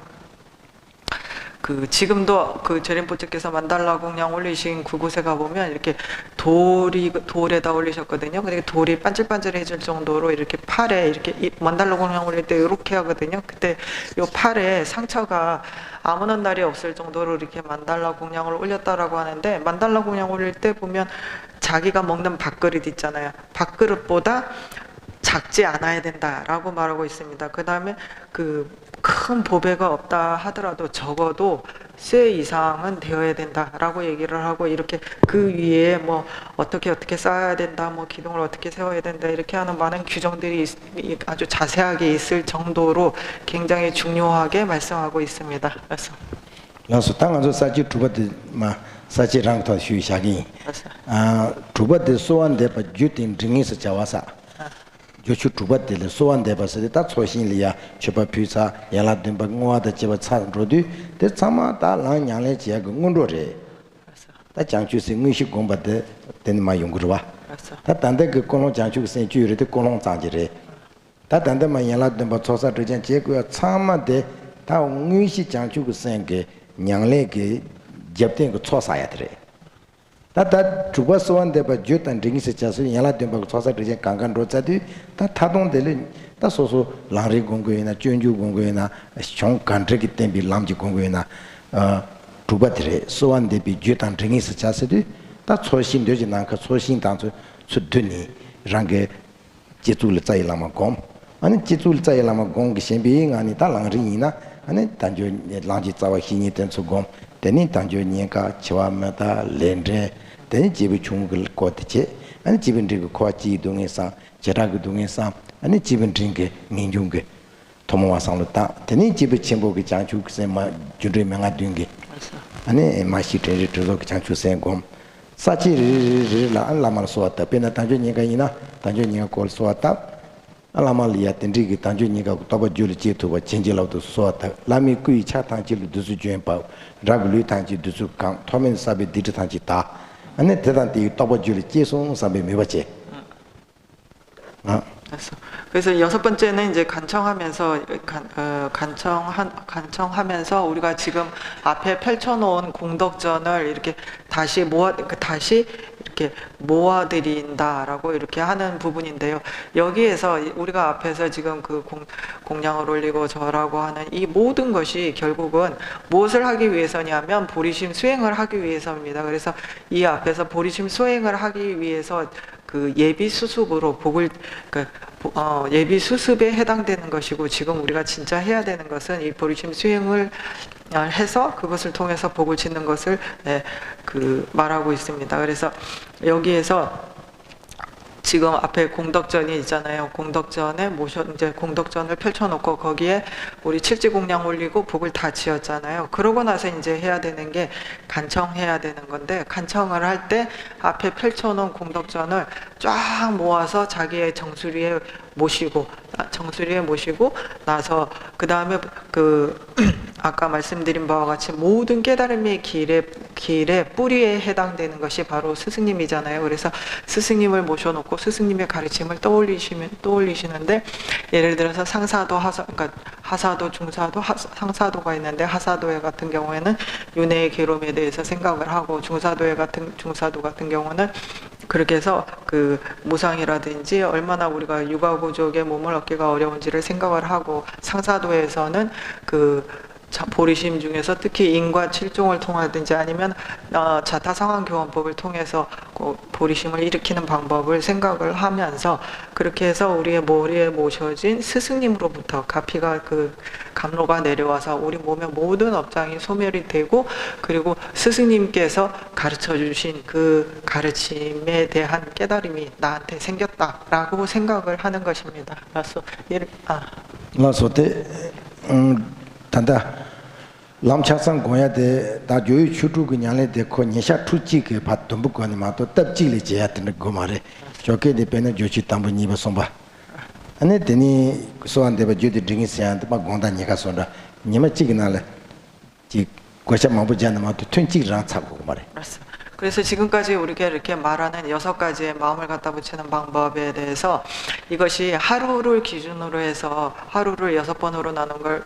지금도 그 제림포츠께서 만달라 공양 올리신 그곳에 가보면 이렇게 돌에다 올리셨거든요. 근데 돌이 반질반질해질 정도로 이렇게 팔에 이렇게 만달라 공양 올릴 때 이렇게 하거든요. 그때 요 팔에 상처가 아무런 날이 없을 정도로 이렇게 만달라 공양을 올렸다라고 하는데, 만달라 공양 올릴 때 보면 자기가 먹는 밥그릇 있잖아요. 밥그릇보다 작지 않아야 된다라고 말하고 있습니다. 그 다음에 큰 보배가 없다 하더라도 적어도 쇠 이상은 되어야 된다라고 얘기를 하고, 이렇게 그 위에 뭐 어떻게 쌓아야 된다, 뭐 기둥을 어떻게 세워야 된다, 이렇게 하는 많은 규정들이 아주 자세하게 있을 정도로 굉장히 중요하게 말씀하고 있습니다. 그래서 당연히 사지 두바드 사지랑 더 휴샤기 두바드 소원데 바 주팅 등에서 자와사 요추 두바들 소원데 바서 다 소신리야 쳐바 피사 야라든 방와다 쳐바 찬로디 데 참마다 랑냥레 지야고 응로레 다 장추스 응시 공바데 데마 용그르와 다 단데 그 공롱 장추스 주르데 공롱 장지레 다 단데 마 야라든 바 초사 드젠 제고 참마데 다 응시 장추스 생게 냥레게 잡된 거 초사야드레 다 주바 소원데 바 주탄 링스 차서 야라든 바 초사 드젠 강간 로자디 다 타동들이 다 소소 라리 공고이나 쩐주 공고이나 총 간트기 템비 람지 공고이나 두바들의 소환대비 주탄 링스 차서디 다 초신되지 않고 초신 단수 수드니 랑게 제tul 짜이라마 곰 아니 제tul 짜이라마 공기 신비 아니 다 랑리나 아니 단조 랑지 짜와 희니 된수 곰 되니 단조 니가 치와마다 렌데 되니 집이 중글 거티체 아니 집은 그 코아치 동에서 제라그 동에서 아니 집은 딩게 민중게 도모와상로다 되니 집이 침보기 장축세 마 준리 명아 딩게 아니 마시테리 저도 장축세 곰 사치리라 알라말 소왔다 페나 단조니가 이나 단조니가 콜 소왔다 알라말이야 딘디기 단조니가 또바 줄이 제토바 첸질라도 소왔다 라미 꾸이 차탄질 두수 주엔파 라블리 탄지 두수 강 토멘 사비 디트 탄지다 아니 대단히 또바 줄이 제송 사비 메바체 그래서 여섯 번째는 이제 간청하면서 우리가 지금 앞에 펼쳐놓은 공덕전을 이렇게 다시 이렇게 모아드린다라고 이렇게 하는 부분인데요. 여기에서 우리가 앞에서 지금 그 공양을 올리고 절하고 하는 이 모든 것이 결국은 무엇을 하기 위해서냐면 보리심 수행을 하기 위해서입니다. 그래서 이 앞에서 보리심 수행을 하기 위해서 그 예비 수습으로 예비 수습에 해당되는 것이고, 지금 우리가 진짜 해야 되는 것은 이 보리심 수행을 해서 그것을 통해서 복을 짓는 것을 말하고 있습니다. 그래서 여기에서 지금 앞에 공덕전이 있잖아요. 공덕전에 이제 공덕전을 펼쳐놓고 거기에 우리 칠지공양 올리고 복을 다 지었잖아요. 그러고 나서 이제 해야 되는 게 간청해야 되는 건데, 간청을 할 때 앞에 펼쳐놓은 공덕전을 쫙 모아서 자기의 정수리에 모시고 나서 그 다음에 아까 말씀드린 바와 같이 모든 깨달음의 길의 뿌리에 해당되는 것이 바로 스승님이잖아요. 그래서 스승님을 모셔놓고 스승님의 가르침을 떠올리시는데, 예를 들어서 상사도 그러니까 하사도, 중사도, 상사도가 있는데, 하사도회 같은 경우에는 윤회의 괴로움에 대해서 생각을 하고, 중사도 같은 경우는 그렇게 해서 그 무상이라든지 얼마나 우리가 육아부족의 몸을 얻기가 어려운지를 생각을 하고, 상사도에서는 보리심 중에서 특히 인과 칠종을 통하든지 아니면 자타상황교원법을 통해서 보리심을 일으키는 방법을 생각을 하면서, 그렇게 해서 우리의 머리에 모셔진 스승님으로부터 감로가 내려와서 우리 몸의 모든 업장이 소멸이 되고, 그리고 스승님께서 가르쳐 주신 그 가르침에 대한 깨달음이 나한테 생겼다라고 생각을 하는 것입니다. 그래서 단다 람차상 고야데 다 조이 추투 그냥래 데코 녀샤 투찌게 받던부 거니 마도 답지리 제야드는 거 말에 저게 데페는 조치 담부 니버 som바 아니 데니 소안데바 주디 딩이스한테 막 공다 니가 손다 니마 찌기나래 지 고샤 마부잖아 마도 튼찌랑 차고 말에. 그래서 지금까지 우리가 이렇게 말하는 6가지의 마음을 갖다 붙이는 방법에 대해서, 이것이 하루를 기준으로 해서 하루를 6번으로 나눈 걸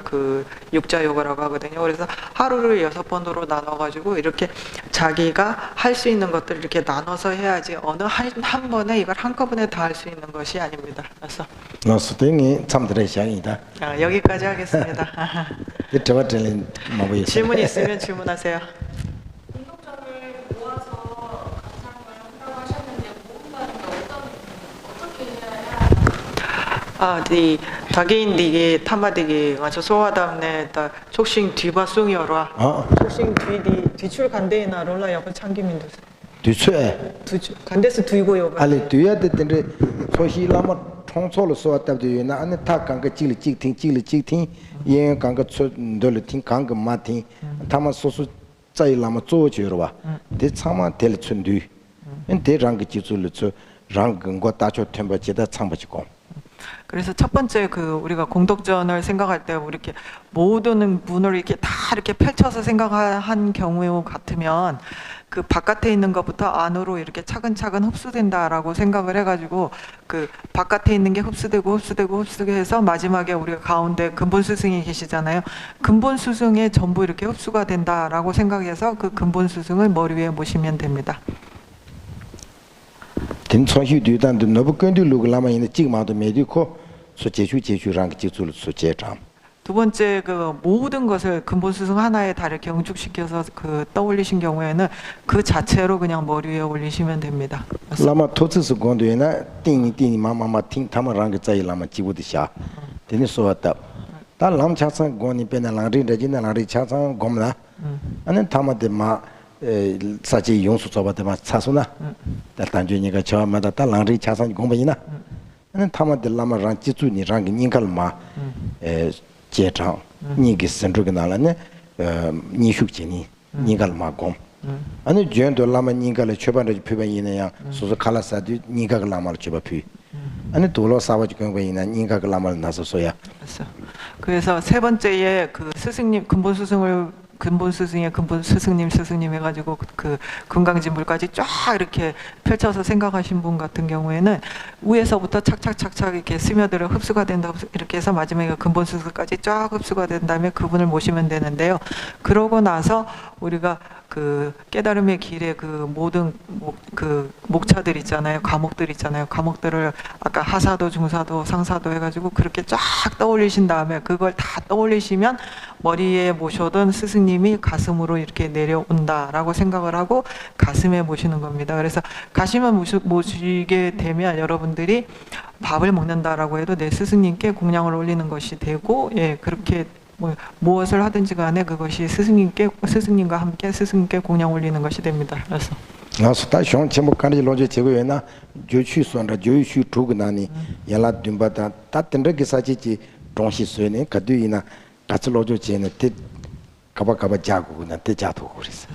육자요가라고 하거든요. 그래서 하루를 6번으로 나눠가지고 이렇게 자기가 할 수 있는 것들을 이렇게 나눠서 해야지 어느 한 번에 이걸 한꺼번에 다 할 수 있는 것이 아닙니다. 그래서 수행이 참 들으셔야겠다. 여기까지 하겠습니다. 질문 있으면 질문하세요. di daging di 타마디기 아주 소화담네 다 촉싱 뒤바송이어라. 촉싱 뒤출 간대나 롤라 옆에 참기민도. 뒤출에. 간대스 뒤고요. 알레 뒤야 되는데 소시라마 통솔로 소화답도나 안에 타 강가 찌리 찍팅 예 강가 돌 팅 강가 마팅 타마 소수 짜이라마 쪼지어와. 데 참마 될 춘뒤. 데 랑가 지줄르 랑근과 따초 템버지다 참버지고. 그래서 첫 번째 우리가 공덕전을 생각할 때 이렇게 모든 문을 이렇게 다 이렇게 펼쳐서 생각한 경우 같으면 그 바깥에 있는 것부터 안으로 이렇게 차근차근 흡수된다라고 생각을 해가지고 그 바깥에 있는 게 흡수되고 해서 마지막에 우리가 가운데 근본 스승이 계시잖아요. 근본 스승에 전부 이렇게 흡수가 된다라고 생각해서 그 근본 스승을 머리 위에 모시면 됩니다. 딘천휘뒤단도 너부건디 루글라마 있는 찍마도 메디코 소제주랑 지줄 소제장. 두 번째 모든 것을 근본 스승 하나에 다 이렇게 응축시켜서 떠올리신 경우에는 그 자체로 그냥 머리 위에 올리시면 됩니다. 라마 토츠스 건도에나 띵이 마마마 팅 타마랑 자이 라마 지부디샤. 되는 소왔다. 다 람차상 고니 베나랑리 레지나랑리 차상 곰나. 아니 타마데마 사지 용수 잡아대마 차소나 단주니가 저마다 달랑리 차선 공부이나 는 타마들 라마랑 지주니 랑기 닝갈마 제장 니기 선주가 나라네 니숙지니 닝갈마 곰 아니 전도 라마 닝갈을 쳐반을 표현이네야 소소 칼라사도 닝갈 라마를 쳐봐피 아니 돌로 사와지 공부이나 닝갈 라마를 나서서야. 그래서 세 번째에 스승님 근본 스승의 근본 스승님 해가지고 금강진불까지 쫙 이렇게 펼쳐서 생각하신 분 같은 경우에는 위에서부터 착착착착 이렇게 스며들어 흡수가 된다 이렇게 해서 마지막에 근본 스승까지 쫙 흡수가 된 다음에 그분을 모시면 되는데요. 그러고 나서 우리가 그 깨달음의 길에 그 모든 그 목차들 있잖아요. 과목들 있잖아요. 과목들을 아까 하사도, 중사도, 상사도 해가지고 그렇게 쫙 떠올리신 다음에 그걸 다 떠올리시면 머리에 모셔둔 스승님이 가슴으로 이렇게 내려온다라고 생각을 하고 가슴에 모시는 겁니다. 그래서 가슴에 모시게 되면 여러분들이 밥을 먹는다라고 해도 내 스승님께 공양을 올리는 것이 되고, 예, 그렇게 뭐 무엇을 하든지 간에 그것이 스승님과 함께 스승님께 공양 올리는 것이 됩니다. 그래서 나서 다 시험 제목 간지 로제 제고에나 조취 손라 조취 두고나니 야라 듬바다 다 텐르기 사지지 동시 수에네 가두이나 같이 로조 제네 때 가바가바 자고나 때 자도 그랬어.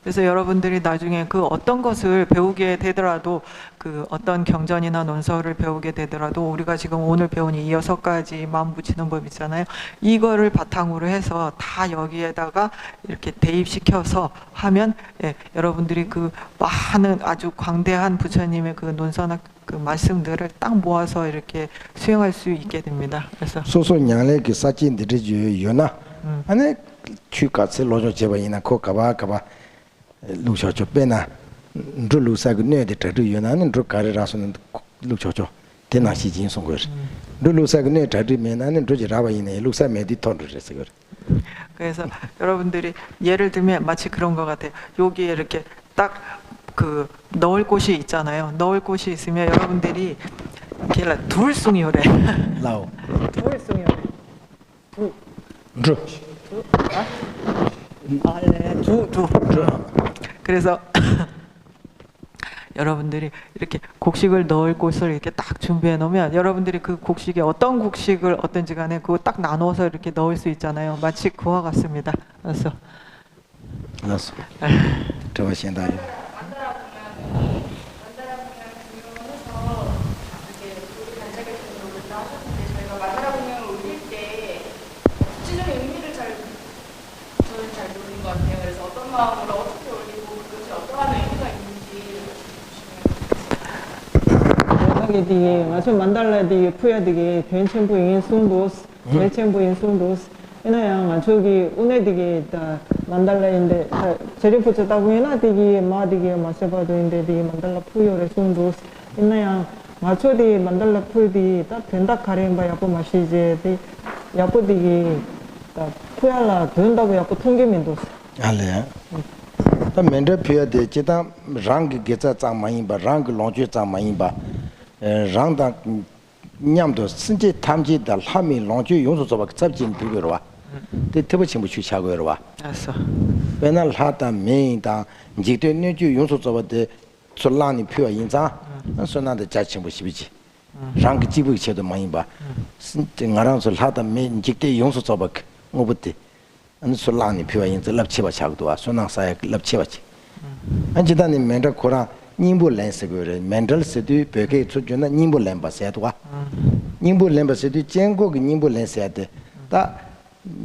그래서 여러분들이 나중에 그 어떤 것을 배우게 되더라도 그 어떤 경전이나 논설을 배우게 되더라도 우리가 지금 오늘 배운 이 6가지 마음 붙이는 법 있잖아요. 이거를 바탕으로 해서 다 여기에다가 이렇게 대입시켜서 하면, 예, 여러분들이 그 많은 아주 광대한 부처님의 그 논서나 그 말씀들을 딱 모아서 이렇게 수행할 수 있게 됩니다. 그래서 소소냥래 그 사진들이 요나 안에 취가스 로조 제바이나 코 가바 루셔죠 빼나 루사그 네데 저유나는 루카라서는 루셔죠 대나시진 송거 루사그 네 저리면은 루지라바이네 루사 메디톤르스 거. 그래서 여러분들이 예를 들면 마치 그런 것 같아요. 여기에 이렇게 딱 그 넣을 곳이 있잖아요. 넣을 곳이 있으면 여러분들이 걔라 둘숭이요래. 라오 둘숭이요래. 루 두. 그래서 여러분들이 이렇게 곡식을 넣을 곳을 이렇게 딱 준비해 놓으면 여러분들이 그 곡식에 어떤 곡식을 얻든지 간에 그거 딱 나눠서 이렇게 넣을 수 있잖아요. 마치 그와 같습니다. 그래서 알았어. 저现在 마음으로 어떻게 올리고 그것이 어떠한 의미가 있는지 하게 되게 마치 만달라 되게 푸야 되게 된천부인 송도스 멜천부인 송도스 이나양 아저기 운에 되게 다 만달라인데 제리포츠 따구이나 되게 마 되게 마세바도인데 되게 만달라 푸요레 송도스 이나양 마초디 만달라 푸디 다 된다 가림바 야포 마시제 디 야포 되게 다 푸야라 된다고 야포 통계민도스 알레 다 멘데 피어데 지다 랑 게자 자마인 바 랑 롱주 자마인 바 랑다 냠도 신제 탐지다 하미 롱주 용수 저바 잡진 비교로 와 대ተ버 친구 취차고로 와 알았어. 맨날 하다 메인다 지대 내주 용수 저바데 솔라니 피어 인자 선나데 자친구 시비지 랑 지부 체도 마인 바 신제 나랑서 하다 메인 지대 용수 저바 뭐부터 안 솔라니 표현이 럽치바 차고도와 소낭사에 럽치바지 안지다니 멘더 코라 님부 렌스고레 멘tal 스디 베게 추주나 님부 렌바세도와 님부 렌바세디 쟁고 님부 렌세데 다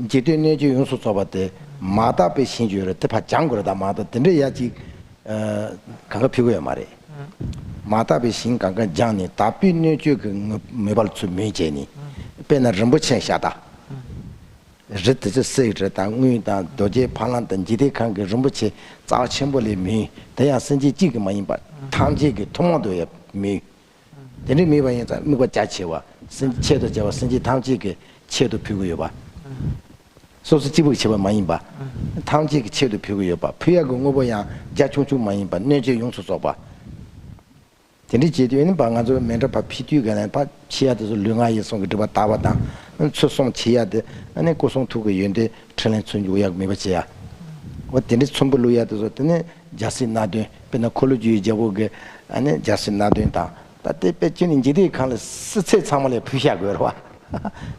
지대내주 용수 잡았대 마다베 신주를 대파 장고로다 마다 근데 야지 강가 피고야 말해 마다베 신강가 장니 다비내주 그 메발츠 메제니 배나 럼부chen 샤다 르트지 세르다 응이다 도제 팔란던 지대칸게 rumbuche 자침벌이 미 대야 선지 지게 많이 봐 탐지게 통모도에 미 되는 미바인자 미고 자체와 선체도 저와 선지 탐지게 체도 피고요 봐 소스 지부 치바 많이 봐 탐지게 체도 피고요 봐 피하고 뭐야 자충충 많이 봐 내제 용수 봐 되는 제도에는 방안조 멘터 바 피디가는 바 치야도 릉아이 송게 더 다바다 추송 치야데 안에 고송 두고 연데 천년 천주약 메바지야 뭐 되는 촌불로야도 되는 자신나도 베나 콜로지 저거게 안에 자신나도다 다때 빼진 인지디 칸을 스체 참을에 부시하고 와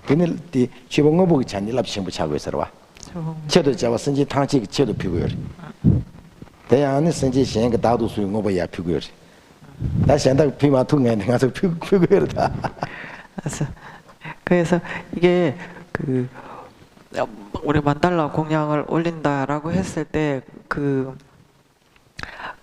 되는 디 지봉어 보기 잔일 납심부 차고 있어 와 저도 잡아 선지 탕지 저도 피고요 대안에 선지 시행 그 다도 수용 거 봐야 피고요 나 현다 피마 통에 가서 피고요다 그래서 이게 그 우리 만달라 공양을 올린다라고 했을 때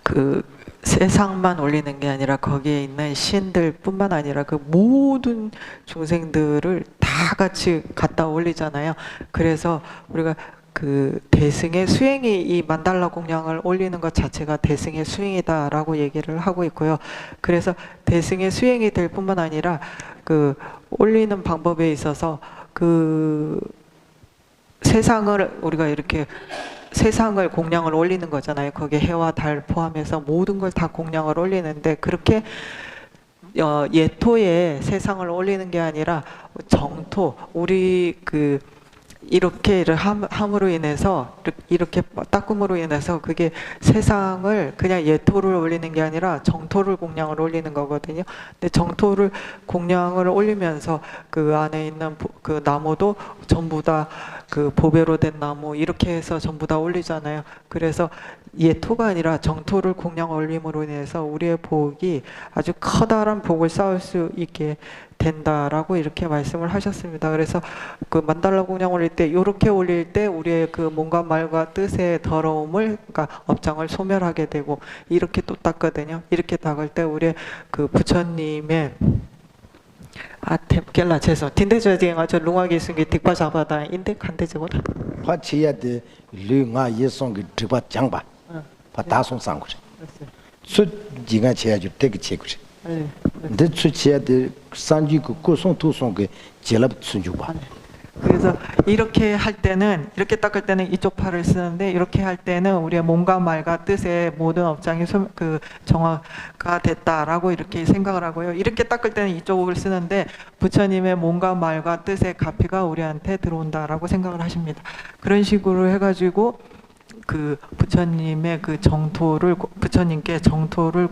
그 세상만 올리는 게 아니라 거기에 있는 신들뿐만 아니라 그 모든 중생들을 다 같이 갖다 올리잖아요. 그래서 우리가 그 대승의 수행이 이 만달라 공양을 올리는 것 자체가 대승의 수행이다라고 얘기를 하고 있고요. 그래서 대승의 수행이 될 뿐만 아니라 그 올리는 방법에 있어서 그 세상을 우리가 이렇게 세상을 공양을 올리는 거잖아요. 거기에 해와 달 포함해서 모든 걸 다 공양을 올리는데 그렇게 예토에 세상을 올리는 게 아니라 정토 우리 그 이렇게 함으로 인해서 이렇게 닦음으로 인해서 그게 세상을 그냥 예토를 올리는 게 아니라 정토를 공양을 올리는 거거든요. 근데 정토를 공양을 올리면서 그 안에 있는 그 나무도 전부 다 그 보배로 된 나무 이렇게 해서 전부 다 올리잖아요. 그래서 예토가 아니라 정토를 공양 올림으로 인해서 우리의 복이 아주 커다란 복을 쌓을 수 있게 된다라고 이렇게 말씀을 하셨습니다. 그래서 그 만달라 공양 올릴 때 이렇게 올릴 때 우리의 그 몸과 말과 뜻의 더러움을 그러니까 업장을 소멸하게 되고 이렇게 또 닦거든요. 이렇게 닦을 때 우리의 그 부처님의 텔라 죄송 딘데저딩아 저 룽하게 쓴게 득바 잡아다 인데 간대적으로 파치야데 르가 예송게 드바 장바 파다송 상고지 수 지가 제야주 되게 제고지 근데 수치야데 산지 그 고송 투송게 제랍 순주바 그래서 이렇게 할 때는 이렇게 닦을 때는 이쪽 팔을 쓰는데 이렇게 할 때는 우리의 몸과 말과 뜻의 모든 업장이 그 정화가 됐다라고 이렇게 생각을 하고요. 이렇게 닦을 때는 이쪽을 쓰는데 부처님의 몸과 말과 뜻의 가피가 우리한테 들어온다라고 생각을 하십니다. 그런 식으로 해가지고 그 부처님의 그 정토를 부처님께 정토를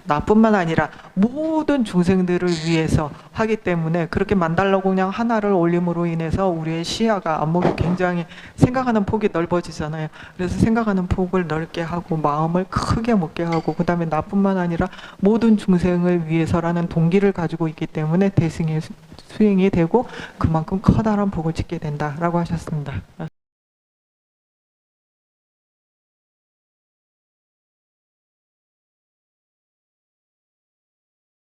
나뿐만 아니라 모든 중생들을 위해서 하기 때문에 그렇게 만달라 공양 하나를 올림으로 인해서 우리의 시야가 안목이 굉장히 생각하는 폭이 넓어지잖아요. 그래서 생각하는 폭을 넓게 하고 마음을 크게 먹게 하고 그 다음에 나뿐만 아니라 모든 중생을 위해서라는 동기를 가지고 있기 때문에 대승의 수행이 되고 그만큼 커다란 복을 짓게 된다라고 하셨습니다.